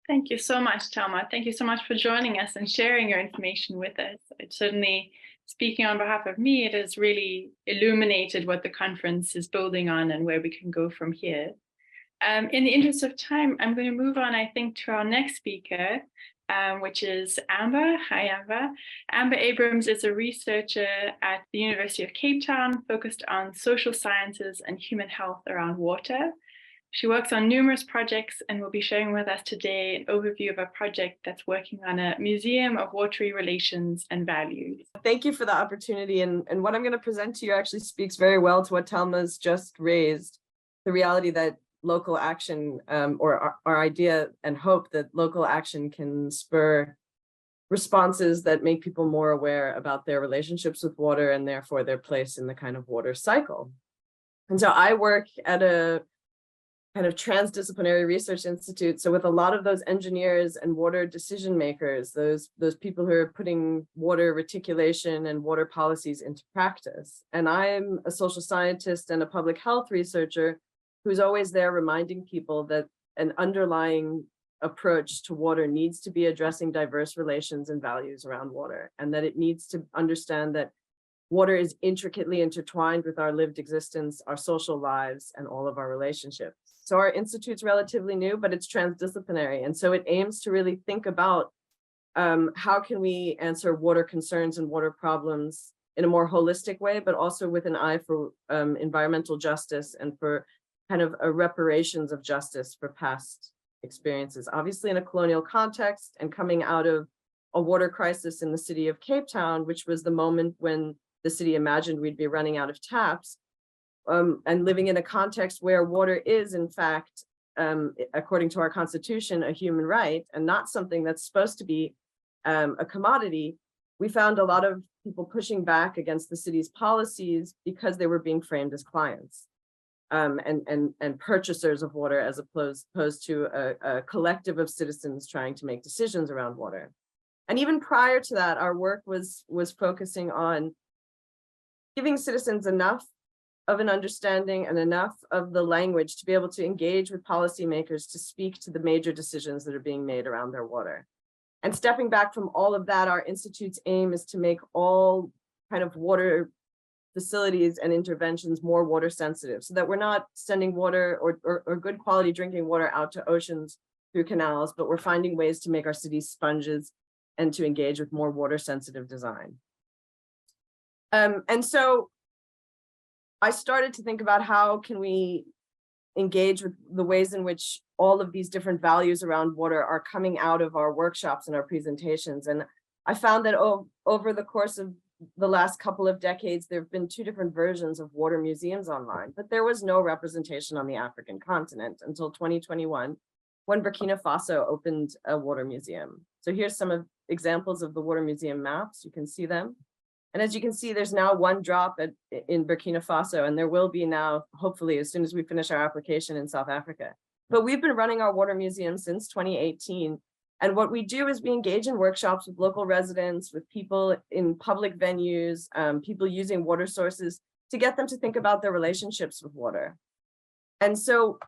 Thank you so much, Thelma. Thank you so much for joining us and sharing your information with us. It certainly, speaking on behalf of me, it has really illuminated what the conference is building on and where we can go from here. In the interest of time, I'm going to move on, I think, to our next speaker, which is Amber. Hi, Amber. Amber Abrams is a researcher at the University of Cape Town, focused on social sciences and human health around water. She works on numerous projects and will be sharing with us today an overview of a project that's working on a museum of watery relations and values. Thank you for the opportunity. And what I'm going to present to you actually speaks very well to what Thelma's just raised, the reality that local action, or our idea and hope that local action can spur responses that make people more aware about their relationships with water and therefore their place in the kind of water cycle. And so I work at a kind of transdisciplinary research institute. So with a lot of those engineers and water decision makers, those people who are putting water reticulation and water policies into practice. And I'm a social scientist and a public health researcher who's always there reminding people that an underlying approach to water needs to be addressing diverse relations and values around water, and that it needs to understand that water is intricately intertwined with our lived existence, our social lives, and all of our relationships. So our institute's relatively new, but it's transdisciplinary. And so it aims to really think about how can we answer water concerns and water problems in a more holistic way, but also with an eye for environmental justice and for kind of a reparations of justice for past experiences. Obviously in a colonial context and coming out of a water crisis in the city of Cape Town, which was the moment when the city imagined we'd be running out of taps, and living in a context where water is, in fact, according to our constitution, a human right and not something that's supposed to be a commodity. We found a lot of people pushing back against the city's policies because they were being framed as clients and purchasers of water, as opposed to a collective of citizens trying to make decisions around water. And even prior to that, our work was focusing on giving citizens enough of an understanding and enough of the language to be able to engage with policymakers to speak to the major decisions that are being made around their water. And stepping back from all of that, our institute's aim is to make all kind of water facilities and interventions more water sensitive, so that we're not sending water or good quality drinking water out to oceans through canals, but we're finding ways to make our cities sponges and to engage with more water sensitive design. And so I started to think about how can we engage with the ways in which all of these different values around water are coming out of our workshops and our presentations. And I found that over the course of the last couple of decades, there have been two different versions of water museums online, but there was no representation on the African continent until 2021, when Burkina Faso opened a water museum. So here's some of examples of the water museum maps. You can see them. And as you can see, there's now one drop in Burkina Faso, and there will be now, hopefully, as soon as we finish our application in South Africa. But we've been running our water museum since 2018. And what we do is we engage in workshops with local residents, with people in public venues, people using water sources to get them to think about their relationships with water. And so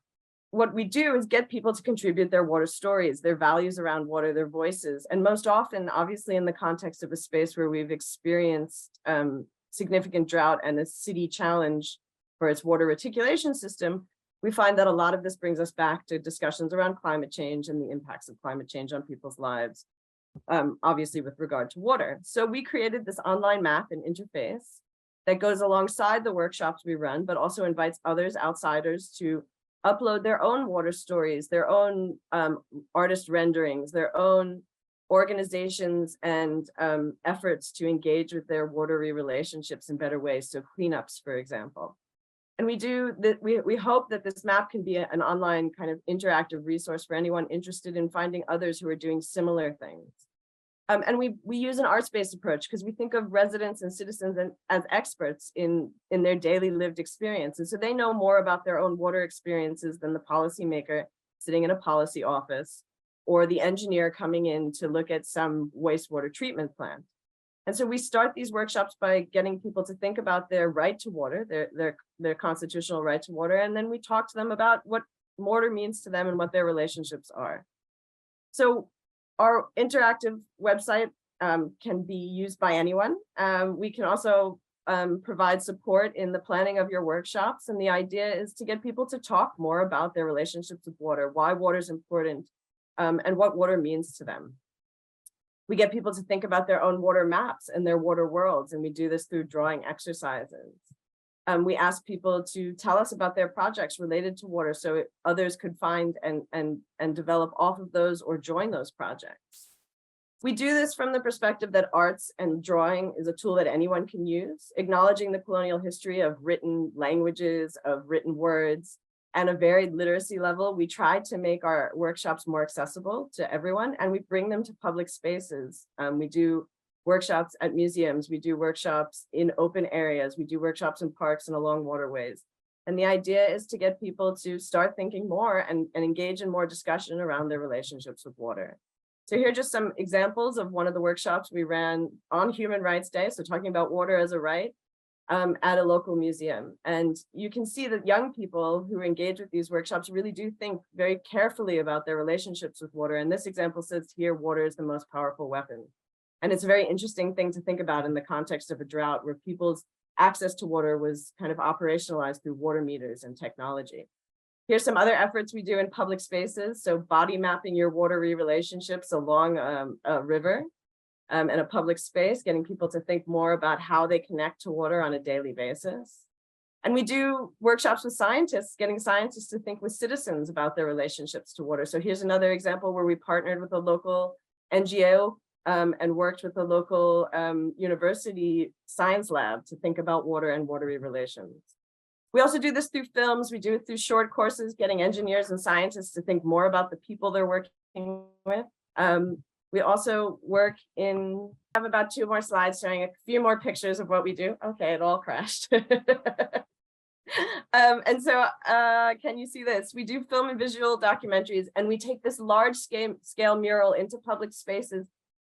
what we do is get people to contribute their water stories, their values around water, their voices. And most often, obviously, in the context of a space where we've experienced significant drought and a city challenge for its water reticulation system, we find that a lot of this brings us back to discussions around climate change and the impacts of climate change on people's lives, obviously with regard to water. So we created this online map and interface that goes alongside the workshops we run, but also invites others, outsiders, to upload their own water stories, their own artist renderings, their own organizations and efforts to engage with their watery relationships in better ways. So cleanups, for example. And we hope that this map can be an online kind of interactive resource for anyone interested in finding others who are doing similar things. And we use an arts-based approach because we think of residents and citizens as experts in their daily lived experience. And so they know more about their own water experiences than the policymaker sitting in a policy office or the engineer coming in to look at some wastewater treatment plant. And so we start these workshops by getting people to think about their right to water, their constitutional right to water, and then we talk to them about what water means to them and what their relationships are. So our interactive website can be used by anyone. We can also provide support in the planning of your workshops. And the idea is to get people to talk more about their relationships with water, why water is important, and what water means to them. We get people to think about their own water maps and their water worlds, and we do this through drawing exercises. We ask people to tell us about their projects related to water so others could find and develop off of those or join those projects. We do this from the perspective that arts and drawing is a tool that anyone can use, acknowledging the colonial history of written languages, of written words, and a varied literacy level. We try to make our workshops more accessible to everyone, and we bring them to public spaces. We do workshops at museums, we do workshops in open areas, we do workshops in parks and along waterways. And the idea is to get people to start thinking more and engage in more discussion around their relationships with water. So here are just some examples of one of the workshops we ran on Human Rights Day, so talking about water as a right, at a local museum. And you can see that young people who engage with these workshops really do think very carefully about their relationships with water. And this example says here, water is the most powerful weapon. And it's a very interesting thing to think about in the context of a drought where people's access to water was kind of operationalized through water meters and technology. Here's some other efforts we do in public spaces. So body mapping your watery relationships along a river and a public space, getting people to think more about how they connect to water on a daily basis. And we do workshops with scientists, getting scientists to think with citizens about their relationships to water. So here's another example where we partnered with a local NGO and worked with a local university science lab to think about water and watery relations. We also do this through films. We do it through short courses, getting engineers and scientists to think more about the people they're working with. We also work in, I have about 2 more slides showing a few more pictures of what we do. Okay, it all crashed. And so can you see this? We do film and visual documentaries, and we take this large scale mural into public spaces,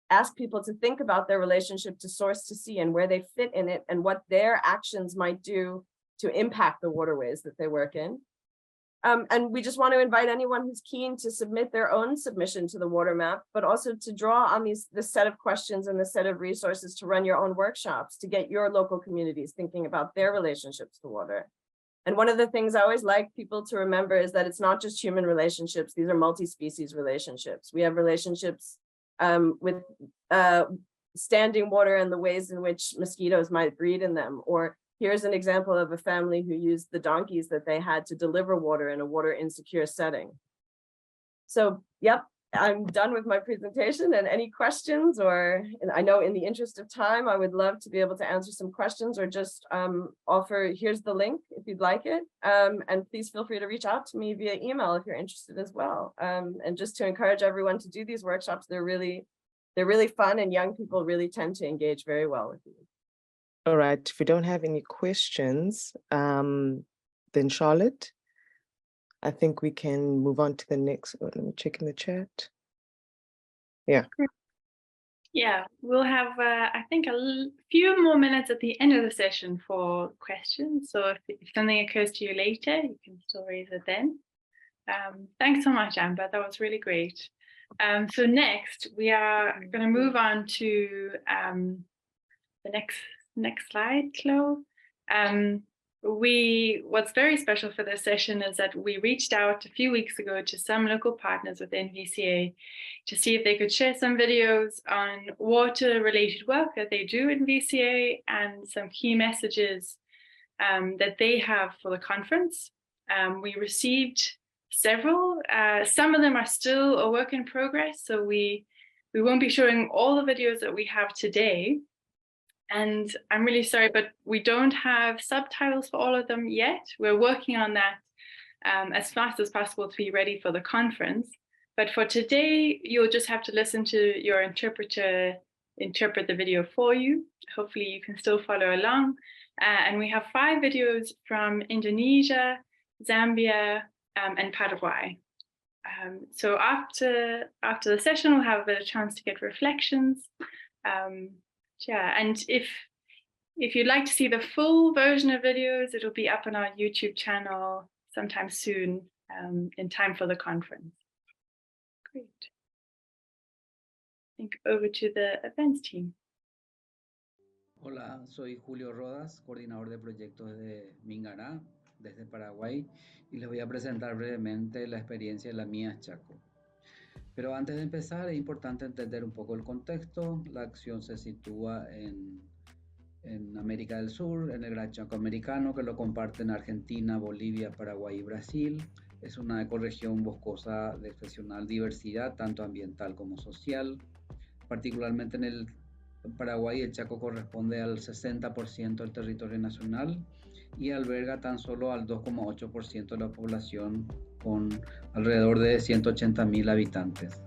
ask people to think about their relationship to source to sea and where they fit in it and what their actions might do to impact the waterways that they work in. And we just want to invite anyone who's keen to submit their own submission to the water map, but also to draw on this set of questions and this set of resources to run your own workshops, to get your local communities thinking about their relationships to water. And one of the things I always like people to remember is that it's not just human relationships, these are multi-species relationships. We have relationships with standing water and the ways in which mosquitoes might breed in them, or here's an example of a family who used the donkeys that they had to deliver water in a water insecure setting. So, yep, I'm done with my presentation, and any questions, or I know in the interest of time, I would love to be able to answer some questions or just offer, here's the link if you'd like it. And please feel free to reach out to me via email if you're interested as well. And just to encourage everyone to do these workshops, they're really fun, and young people really tend to engage very well with these. All right, if we don't have any questions, then Charlotte, I think we can move on to the next. Let me check in the chat. Yeah. Yeah, we'll have, I think, a few more minutes at the end of the session for questions. So if something occurs to you later, you can still raise it then. Thanks so much, Amber. That was really great. So next, we are going to move on to the next slide, Chloe. What's very special for this session is that we reached out a few weeks ago to some local partners within VCA to see if they could share some videos on water-related work that they do in VCA and some key messages that they have for the conference. We received several. Some of them are still a work in progress, so we won't be showing all the videos that we have today. And I'm really sorry, but we don't have subtitles for all of them yet. We're working on that as fast as possible to be ready for the conference. But for today, you'll just have to listen to your interpreter interpret the video for you. Hopefully you can still follow along. And we have 5 videos from Indonesia, Zambia, and Paraguay. So after the session, we'll have a chance to get reflections. Yeah, and if you'd like to see the full version of videos, it'll be up on our YouTube channel sometime soon, in time for the conference. Great. I think over to the events team. Hola, soy Julio Rodas, coordinador de proyectos de Mingará, desde Paraguay, y les voy a presentar brevemente la experiencia de la mía Chaco. Pero antes de empezar, es importante entender un poco el contexto. La acción se sitúa en América del Sur, en el Gran Chaco americano, que lo comparten Argentina, Bolivia, Paraguay y Brasil. Es una ecorregión boscosa de excepcional diversidad, tanto ambiental como social. Particularmente en el Paraguay, el Chaco corresponde al 60% del territorio nacional y alberga tan solo al 2,8% de la población, con alrededor de 180.000 habitantes.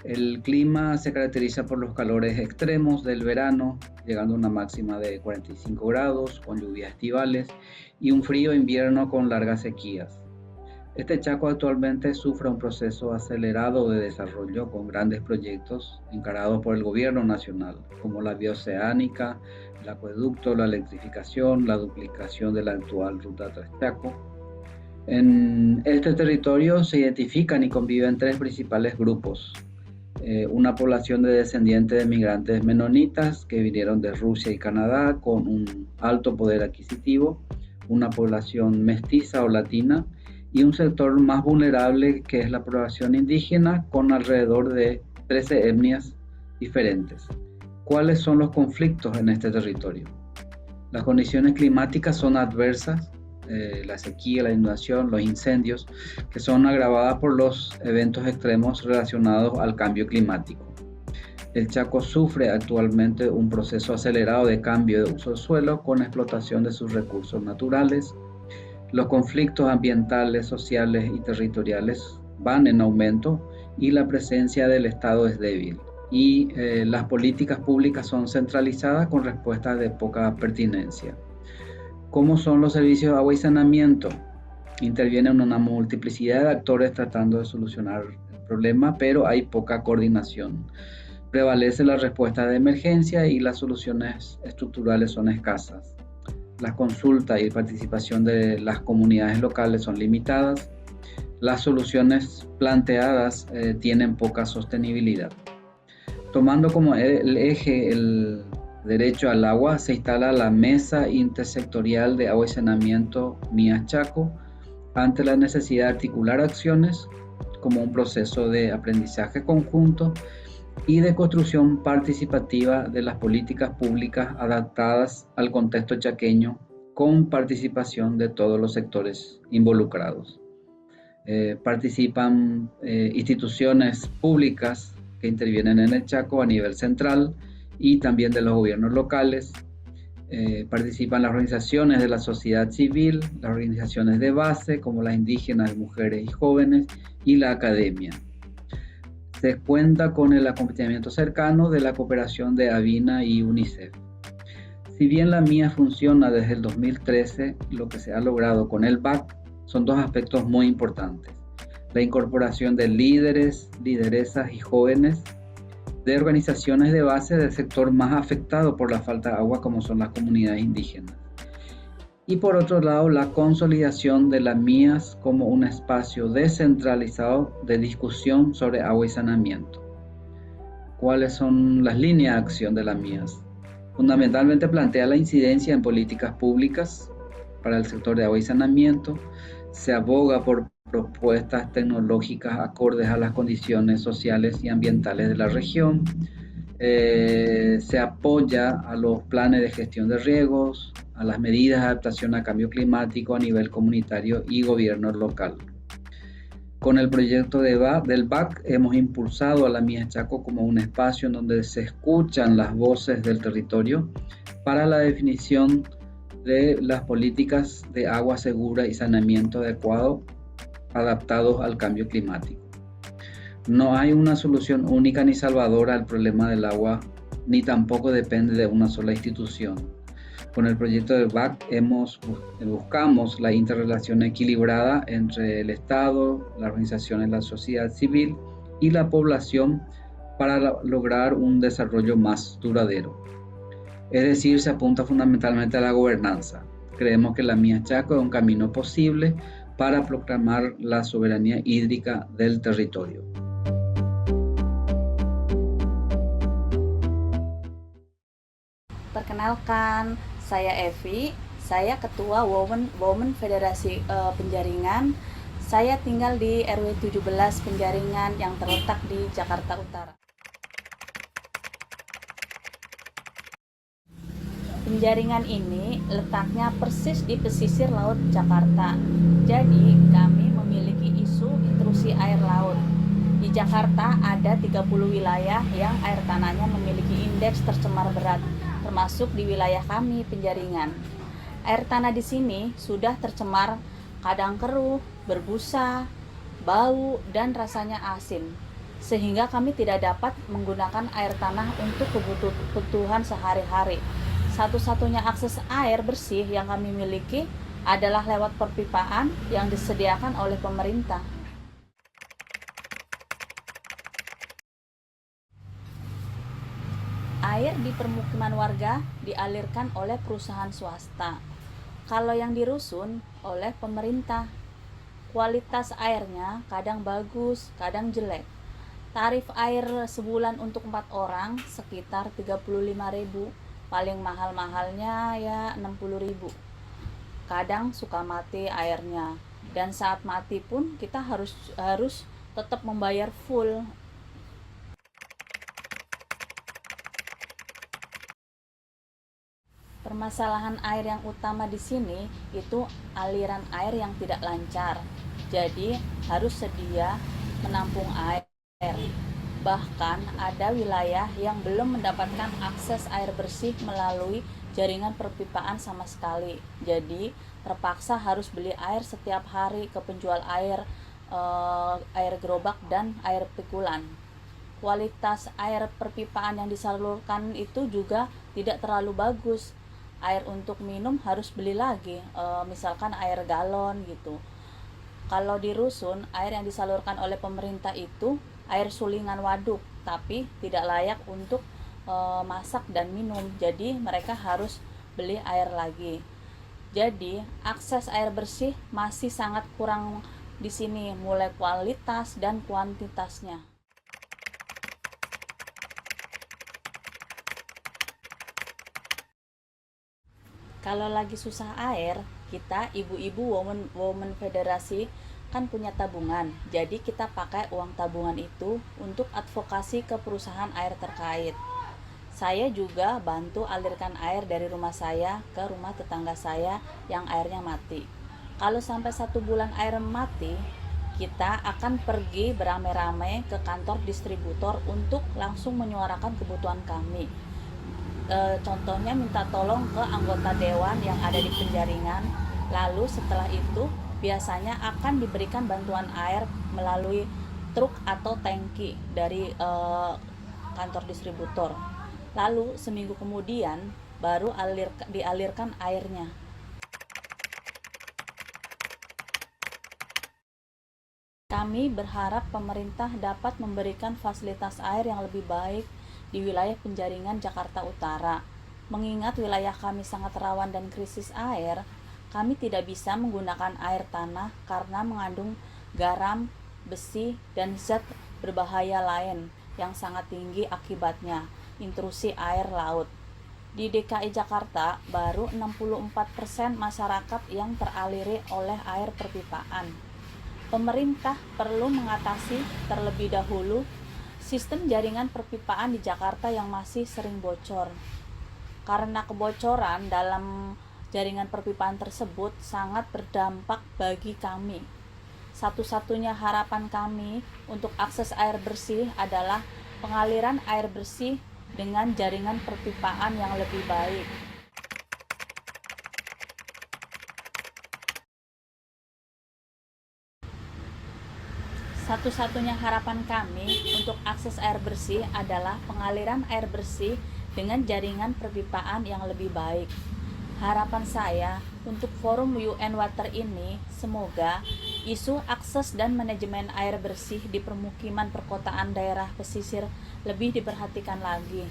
El clima se caracteriza por los calores extremos del verano, llegando a una máxima de 45 grados, con lluvias estivales, y un frío invierno con largas sequías. Este Chaco actualmente sufre un proceso acelerado de desarrollo con grandes proyectos encarados por el gobierno nacional, como la vía oceánica, el acueducto, la electrificación, la duplicación de la actual ruta Transchaco. En este territorio se identifican y conviven tres principales grupos. Una población de descendientes de migrantes menonitas que vinieron de Rusia y Canadá con un alto poder adquisitivo, una población mestiza o latina, y un sector más vulnerable que es la población indígena, con alrededor de 13 etnias diferentes. ¿Cuáles son los conflictos en este territorio? Las condiciones climáticas son adversas, la sequía, la inundación, los incendios, que son agravadas por los eventos extremos relacionados al cambio climático. El Chaco sufre actualmente un proceso acelerado de cambio de uso del suelo con explotación de sus recursos naturales. Los conflictos ambientales, sociales y territoriales van en aumento y la presencia del Estado es débil. Y las políticas públicas son centralizadas con respuestas de poca pertinencia. ¿Cómo son los servicios de agua y saneamiento? Intervienen una multiplicidad de actores tratando de solucionar el problema, pero hay poca coordinación. Prevalece la respuesta de emergencia y las soluciones estructurales son escasas. La consulta y participación de las comunidades locales son limitadas. Las soluciones planteadas tienen poca sostenibilidad. Tomando como el eje el derecho al agua, se instala la Mesa Intersectorial de Agua y Saneamiento Mía Chaco ante la necesidad de articular acciones como un proceso de aprendizaje conjunto y de construcción participativa de las políticas públicas adaptadas al contexto chaqueño, con participación de todos los sectores involucrados. Participan instituciones públicas que intervienen en el Chaco a nivel central y también de los gobiernos locales. Participan las organizaciones de la sociedad civil, las organizaciones de base como las indígenas, mujeres y jóvenes, y la academia. Se cuenta con el acompañamiento cercano de la cooperación de AVINA y UNICEF. Si bien la mía funciona desde el 2013, lo que se ha logrado con el VAC son dos aspectos muy importantes: la incorporación de líderes, lideresas y jóvenes de organizaciones de base del sector más afectado por la falta de agua, como son las comunidades indígenas. Y por otro lado, la consolidación de las MIAS como un espacio descentralizado de discusión sobre agua y saneamiento. ¿Cuáles son las líneas de acción de las MIAS? Fundamentalmente plantea la incidencia en políticas públicas para el sector de agua y saneamiento. Se aboga por propuestas tecnológicas acordes a las condiciones sociales y ambientales de la región. Se apoya a los planes de gestión de riegos, a las medidas de adaptación a cambio climático a nivel comunitario y gobierno local. Con el proyecto del VAC hemos impulsado a la Mía Chaco como un espacio en donde se escuchan las voces del territorio para la definición de las políticas de agua segura y saneamiento adecuado adaptados al cambio climático. No hay una solución única ni salvadora al problema del agua, ni tampoco depende de una sola institución. Con el proyecto del VAC buscamos la interrelación equilibrada entre el Estado, las organizaciones de la sociedad civil y la población para lograr un desarrollo más duradero. Es decir, se apunta fundamentalmente a la gobernanza. Creemos que la Mía Chaco es un camino posible para proclamar la soberanía hídrica del territorio. Perkenalkan, saya Evi, saya Ketua Women Federasi Penjaringan. Saya tinggal di RW 17 Penjaringan yang terletak di Jakarta Utara. Penjaringan ini letaknya persis di pesisir laut Jakarta. Jadi, kami memiliki isu intrusi air laut. Di Jakarta ada 30 wilayah yang air tanahnya memiliki indeks tercemar berat, termasuk di wilayah kami, Penjaringan. Air tanah di sini sudah tercemar, kadang keruh, berbusa, bau, dan rasanya asin. Sehingga kami tidak dapat menggunakan air tanah untuk kebutuhan sehari-hari. Satu-satunya akses air bersih yang kami miliki adalah lewat perpipaan yang disediakan oleh pemerintah. Air di permukiman warga dialirkan oleh perusahaan swasta. Kalau yang di rusun oleh pemerintah. Kualitas airnya kadang bagus, kadang jelek. Tarif air sebulan untuk 4 orang sekitar 35.000. Paling mahal-mahalnya ya 60.000. Kadang suka mati airnya, dan saat mati pun kita harus tetap membayar full. Permasalahan air yang utama di sini itu aliran air yang tidak lancar. Jadi harus sedia menampung air. Bahkan ada wilayah yang belum mendapatkan akses air bersih melalui jaringan perpipaan sama sekali. Jadi terpaksa harus beli air setiap hari ke penjual air, air gerobak dan air pikulan. Kualitas air perpipaan yang disalurkan itu juga tidak terlalu bagus. Air untuk minum harus beli lagi, misalkan air galon gitu. Kalau di rusun, air yang disalurkan oleh pemerintah itu air sulingan waduk, tapi tidak layak untuk masak dan minum. Jadi mereka harus beli air lagi. Jadi akses air bersih masih sangat kurang di sini, mulai kualitas dan kuantitasnya. Kalau lagi susah air, kita ibu-ibu women federasi kan punya tabungan. Jadi kita pakai uang tabungan itu untuk advokasi ke perusahaan air terkait. Saya juga bantu alirkan air dari rumah saya ke rumah tetangga saya yang airnya mati. Kalau sampai 1 bulan air mati, kita akan pergi beramai-ramai ke kantor distributor untuk langsung menyuarakan kebutuhan kami. Contohnya minta tolong ke anggota dewan yang ada di Penjaringan. Lalu setelah itu biasanya akan diberikan bantuan air melalui truk atau tangki dari kantor distributor. Lalu seminggu kemudian baru dialirkan airnya. Kami berharap pemerintah dapat memberikan fasilitas air yang lebih baik di wilayah Penjaringan Jakarta Utara. Mengingat wilayah kami sangat rawan dan krisis air, kami tidak bisa menggunakan air tanah karena mengandung garam, besi, dan zat berbahaya lain yang sangat tinggi akibatnya intrusi air laut. Di DKI Jakarta, baru 64% masyarakat yang teraliri oleh air perpipaan. Pemerintah perlu mengatasi terlebih dahulu sistem jaringan perpipaan di Jakarta yang masih sering bocor. Karena kebocoran dalam jaringan perpipaan tersebut sangat berdampak bagi kami. Satu-satunya harapan kami untuk akses air bersih adalah pengaliran air bersih dengan jaringan perpipaan yang lebih baik. Satu-satunya harapan kami untuk akses air bersih adalah pengaliran air bersih dengan jaringan perpipaan yang lebih baik. Harapan saya untuk forum UN Water ini semoga isu akses dan manajemen air bersih di permukiman perkotaan daerah pesisir lebih diperhatikan lagi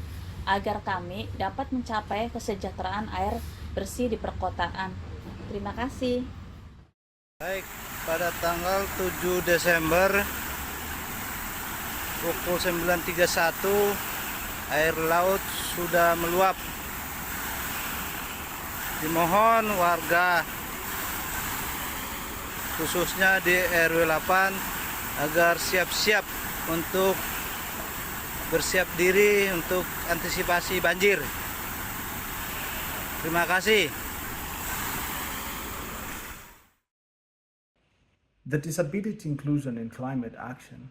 agar kami dapat mencapai kesejahteraan air bersih di perkotaan. Terima kasih. Baik, pada tanggal 7 Desember pukul 9.31 air laut sudah meluap Dimohon warga khususnya di RW 8 agar siap-siap untuk bersiap diri untuk antisipasi banjir. Terima kasih. The Disability Inclusion in Climate Action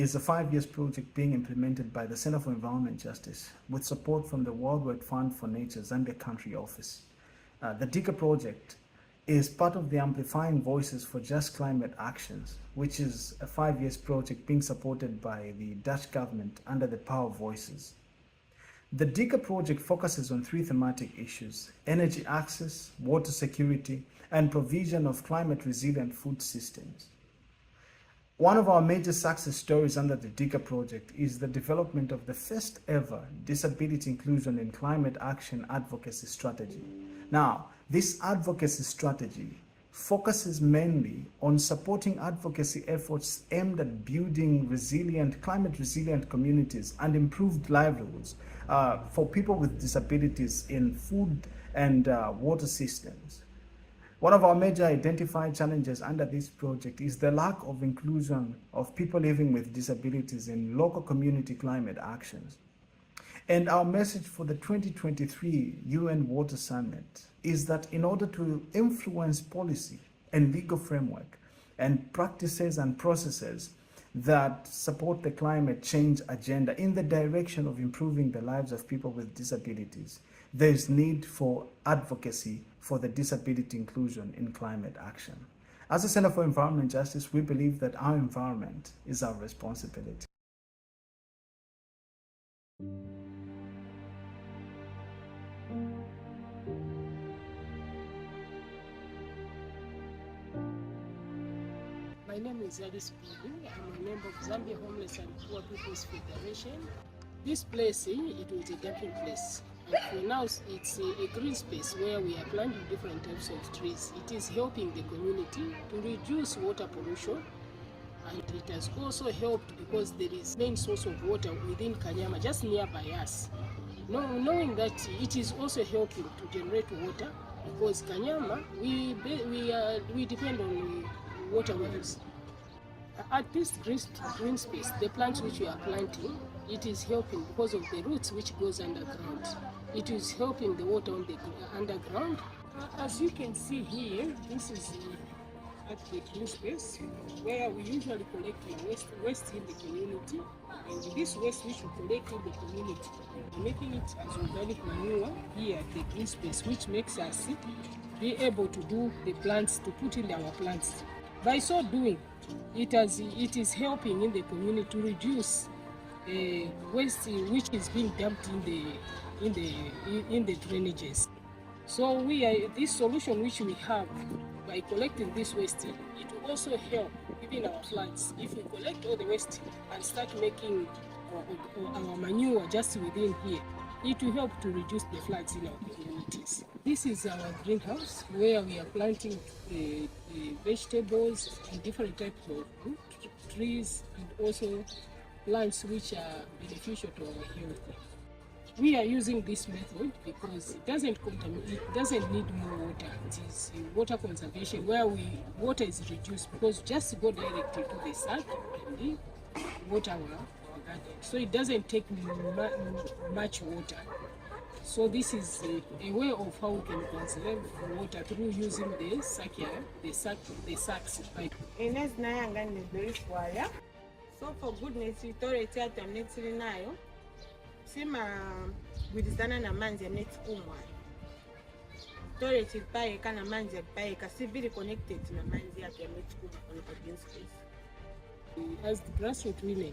is a 5-year project being implemented by the Center for Environment Justice with support from the Worldwide Fund for Nature Zambia Country Office. The DICA project is part of the Amplifying Voices for Just Climate Actions, which is a 5-year project being supported by the Dutch government under the Power Voices. The DICA project focuses on 3 thematic issues: energy access, water security, and provision of climate-resilient food systems. One of our major success stories under the DICA project is the development of the first ever Disability Inclusion in Climate Action Advocacy Strategy. Now, this advocacy strategy focuses mainly on supporting advocacy efforts aimed at building resilient, climate-resilient communities and improved livelihoods for people with disabilities in food and water systems. One of our major identified challenges under this project is the lack of inclusion of people living with disabilities in local community climate actions. And our message for the 2023 UN Water Summit is that in order to influence policy and legal framework and practices and processes that support the climate change agenda in the direction of improving the lives of people with disabilities, there is need for advocacy for the disability inclusion in climate action. As a Center for Environment Justice, we believe that our environment is our responsibility. My name is Alice Pulu. I'm a member of Zambia Homeless and Poor People's Federation. This place, it was a dumping place. And for now, it's a green space where we are planting different types of trees. It is helping the community to reduce water pollution, and it has also helped because there is main source of water within Kanyama, just nearby us. Knowing that it is also helping to generate water, because Kanyama, we depend on water wells. At this green space, the plants which we are planting, it is helping because of the roots which goes underground. It is helping the water on the underground. As you can see here, this is at the green space where we usually collect waste in the community. And this waste which we collect in the community, we're making it as organic manure here at the green space, which makes us be able to do the plants, to put in our plants. By so doing, it is helping in the community to reduce waste which is being dumped in the drainages. So this solution which we have by collecting this waste, it will also help even our floods. If we collect all the waste and start making our manure just within here, it will help to reduce the floods in our communities. This is our greenhouse where we are planting vegetables and different types of fruit, trees, and also plants which are beneficial to our health. We are using this method because it doesn't need more water. It is water conservation where water is reduced, because just go directly to the sack and water our garden. So it doesn't take much water. So this is a way of how we can conserve water through using the sacks. So for goodness, toilet yatu amnetili nayo sima gwilizana na manzi amnetikumwa. Toilet ipaeka na manzi ipaeka, si very connected na manzi yatu amnetikumwa kwa green space. As the grassroots women,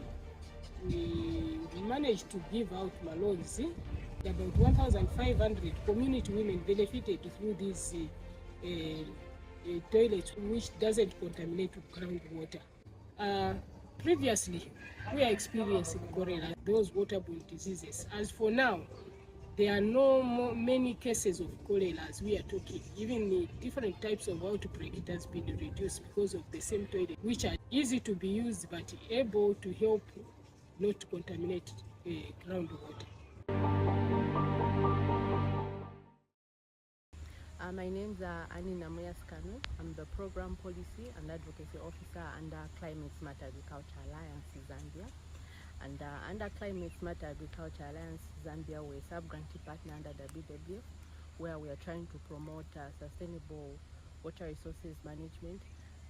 we managed to give out malons. About 1,500 community women benefited through this toilet, which doesn't contaminate groundwater. Previously, we are experiencing cholera, those waterborne diseases. As for now, there are many cases of cholera as we are talking. Even the different types of outbreak, it has been reduced because of the same toilet, which are easy to be used but able to help not to contaminate groundwater. My name's Annie Namoyaskano. I'm the Program Policy and Advocacy Officer under Climate Smart Agriculture Alliance Zambia. And under Climate Smart Agriculture Alliance Zambia, we're a sub-grantee partner under WWF, where we are trying to promote sustainable water resources management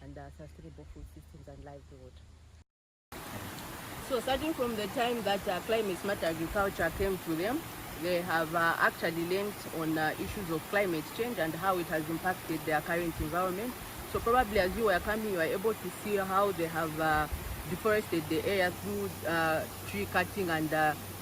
and sustainable food systems and livelihood. So starting from the time that Climate Smart Agriculture came to them, they have actually learned on issues of climate change and how it has impacted their current environment. So probably as you were coming, you were able to see how they have deforested the area through tree cutting and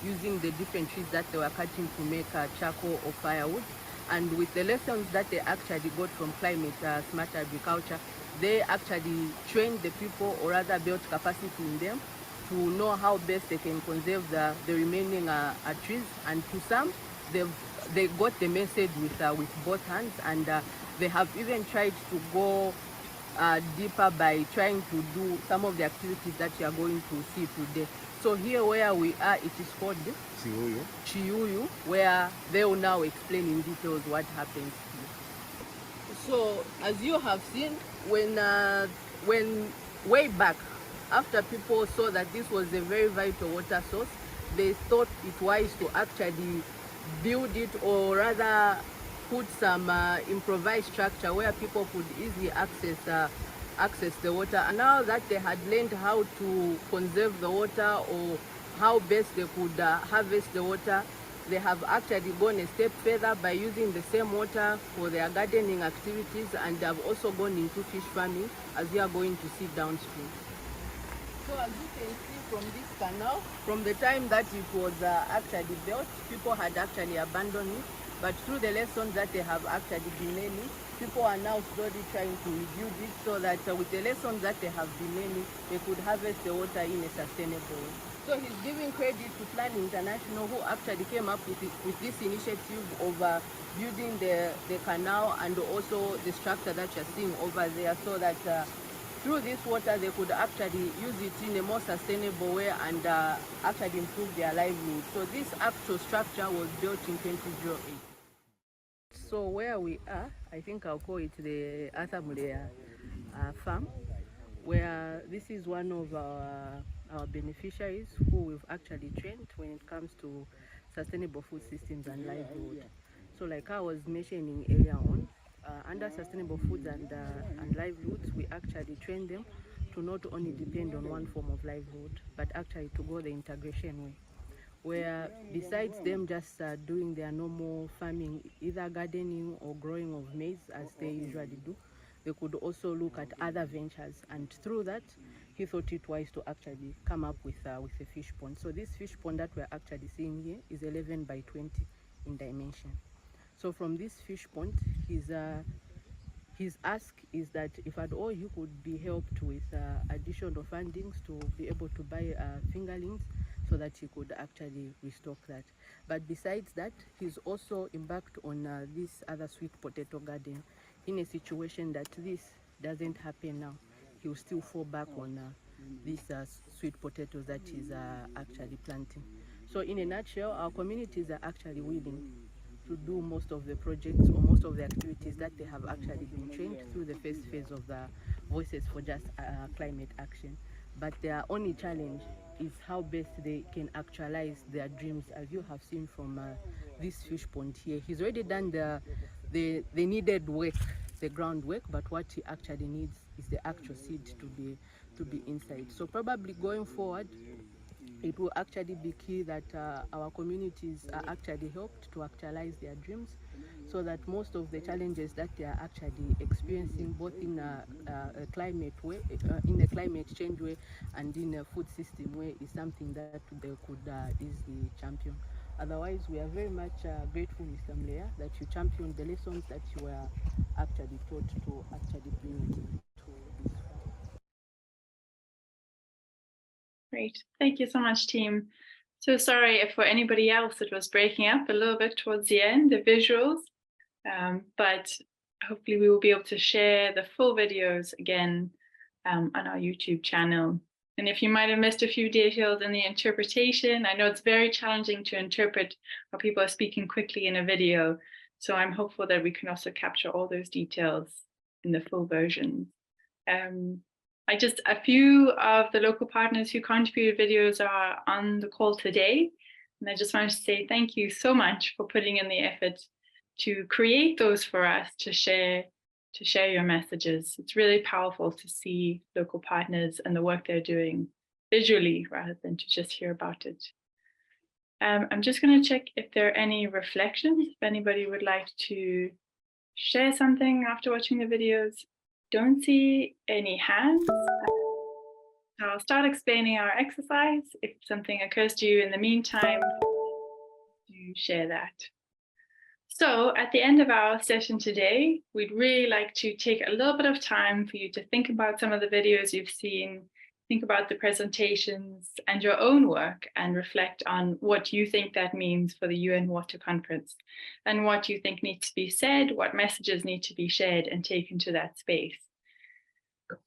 using the different trees that they were cutting to make charcoal or firewood. And with the lessons that they actually got from Climate Smart Agriculture, they actually trained the people, or rather built capacity in them, to know how best they can conserve the remaining trees. And to some, they got the message with both hands, and they have even tried to go deeper by trying to do some of the activities that you are going to see today. So here where we are, it is called Chiuyu, where they will now explain in details what happens here. So as you have seen, when way back, after people saw that this was a very vital water source, they thought it wise to actually build it, or rather put some improvised structure where people could easily access the water. And now that they had learned how to conserve the water, or how best they could harvest the water, they have actually gone a step further by using the same water for their gardening activities, and have also gone into fish farming, as we are going to see downstream. So as you can see from this canal, from the time that it was actually built, people had actually abandoned it. But through the lessons that they have actually been learning, people are now slowly trying to rebuild it, so that with the lessons that they have been learning, they could harvest the water in a sustainable way. So he's giving credit to Plan International, who actually came up with this initiative of building the canal, and also the structure that you're seeing over there, so that through this water they could actually use it in a more sustainable way and actually improve their livelihood. So this actual structure was built in 2008. So where we are, I think I'll call it the Athamulea farm, where this is one of our beneficiaries who we've actually trained when it comes to sustainable food systems and livelihood. So like I was mentioning earlier on, under sustainable foods and livelihoods, we actually train them to not only depend on one form of livelihood, but actually to go the integration way, where besides them just doing their normal farming, either gardening or growing of maize as they usually do, they could also look at other ventures. And through that, he thought it wise to actually come up with a fish pond. So this fish pond that we're actually seeing here is 11 by 20 in dimension. So from this fish pond, his ask is that if at all he could be helped with additional fundings to be able to buy fingerlings, so that he could actually restock that. But besides that, he's also embarked on this other sweet potato garden. In a situation that this doesn't happen now, he will still fall back on these sweet potatoes that he's actually planting. So in a nutshell, our communities are actually willing to do most of the projects or most of the activities that they have actually been trained through the first phase of the Voices for Just Climate Action. But their only challenge is how best they can actualize their dreams, as you have seen from this fish pond here. He's already done the needed work, the groundwork, but what he actually needs is the actual seed to be inside. So probably going forward, it will actually be key that our communities are actually helped to actualize their dreams, so that most of the challenges that they are actually experiencing, both in a climate way, in a climate change way, and in a food system way, is something that they could easily champion. Otherwise, we are very much grateful, Mr. Mlea, that you championed the lessons that you were actually taught to actually bring it into this farm. Great. Thank you so much, team. So sorry if for anybody else it was breaking up a little bit towards the end, the visuals, but hopefully we will be able to share the full videos again on our YouTube channel. And if you might have missed a few details in the interpretation, I know it's very challenging to interpret how people are speaking quickly in a video. So I'm hopeful that we can also capture all those details in the full version. A few of the local partners who contributed videos are on the call today. And I just wanted to say thank you so much for putting in the effort to create those for us to share your messages. It's really powerful to see local partners and the work they're doing visually rather than to just hear about it. I'm just going to check if there are any reflections, if anybody would like to share something after watching the videos. Don't see any hands. I'll start explaining our exercise. If something occurs to you in the meantime, do share that. So at the end of our session today, we'd really like to take a little bit of time for you to think about some of the videos you've seen, think about the presentations and your own work, and reflect on what you think that means for the UN Water Conference and what you think needs to be said, what messages need to be shared and taken to that space.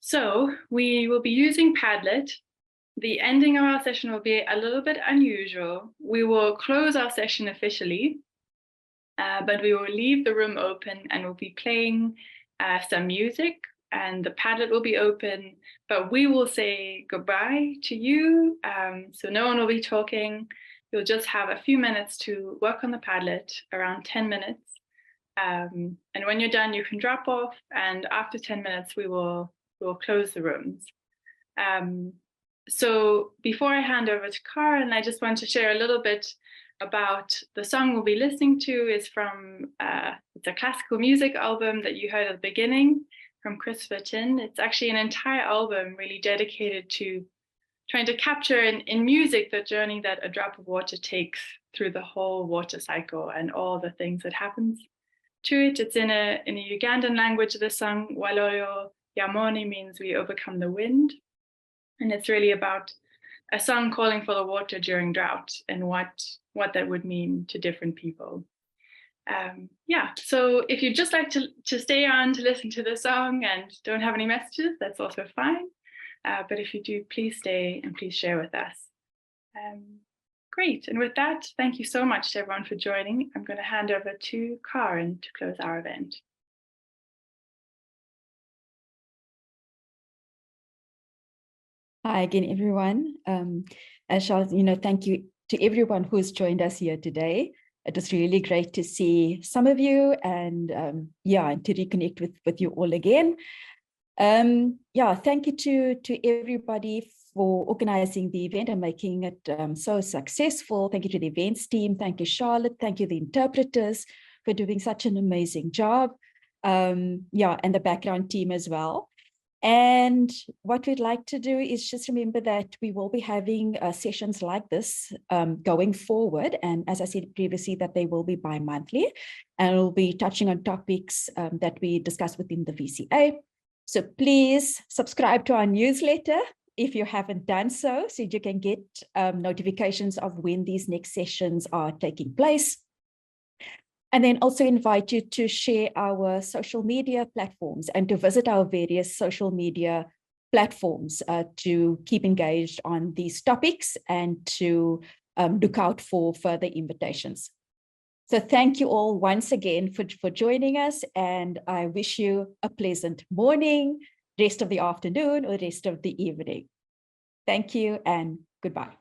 So we will be using Padlet. The ending of our session will be a little bit unusual. We will close our session officially, but we will leave the room open and we'll be playing some music, and the Padlet will be open, but we will say goodbye to you. So no one will be talking. You'll just have a few minutes to work on the Padlet, around 10 minutes. And when you're done, you can drop off, and after 10 minutes, we'll close the rooms. So before I hand over to Karen, I just want to share a little bit about the song we'll be listening to. Is from, it's a classical music album that you heard at the beginning from Christopher Tin. It's actually an entire album really dedicated to trying to capture in music the journey that a drop of water takes through the whole water cycle and all the things that happens to it. It's in a Ugandan language. The song Waloyo Yamoni means we overcome the wind. And it's really about a song calling for the water during drought and what that would mean to different people. Yeah, so if you'd just like to stay on to listen to the song and don't have any messages, that's also fine. But if you do, please stay and please share with us. Great, and with that, thank you so much to everyone for joining. I'm going to hand over to Karen to close our event. Hi again, everyone. As Charlotte, thank you to everyone who's joined us here today. It was really great to see some of you and and to reconnect with you all again. Thank you to everybody for organizing the event and making it so successful. Thank you to the events team. Thank you, Charlotte. Thank you, the interpreters, for doing such an amazing job. And the background team as well. And what we'd like to do is just remember that we will be having sessions like this going forward. And as I said previously, that they will be bi-monthly, and we'll be touching on topics that we discuss within the VCA. So please subscribe to our newsletter if you haven't done so you can get notifications of when these next sessions are taking place. And then also invite you to share our social media platforms and to visit our various social media platforms to keep engaged on these topics and to look out for further invitations. So thank you all once again for joining us, and I wish you a pleasant morning, rest of the afternoon, or rest of the evening. Thank you and goodbye.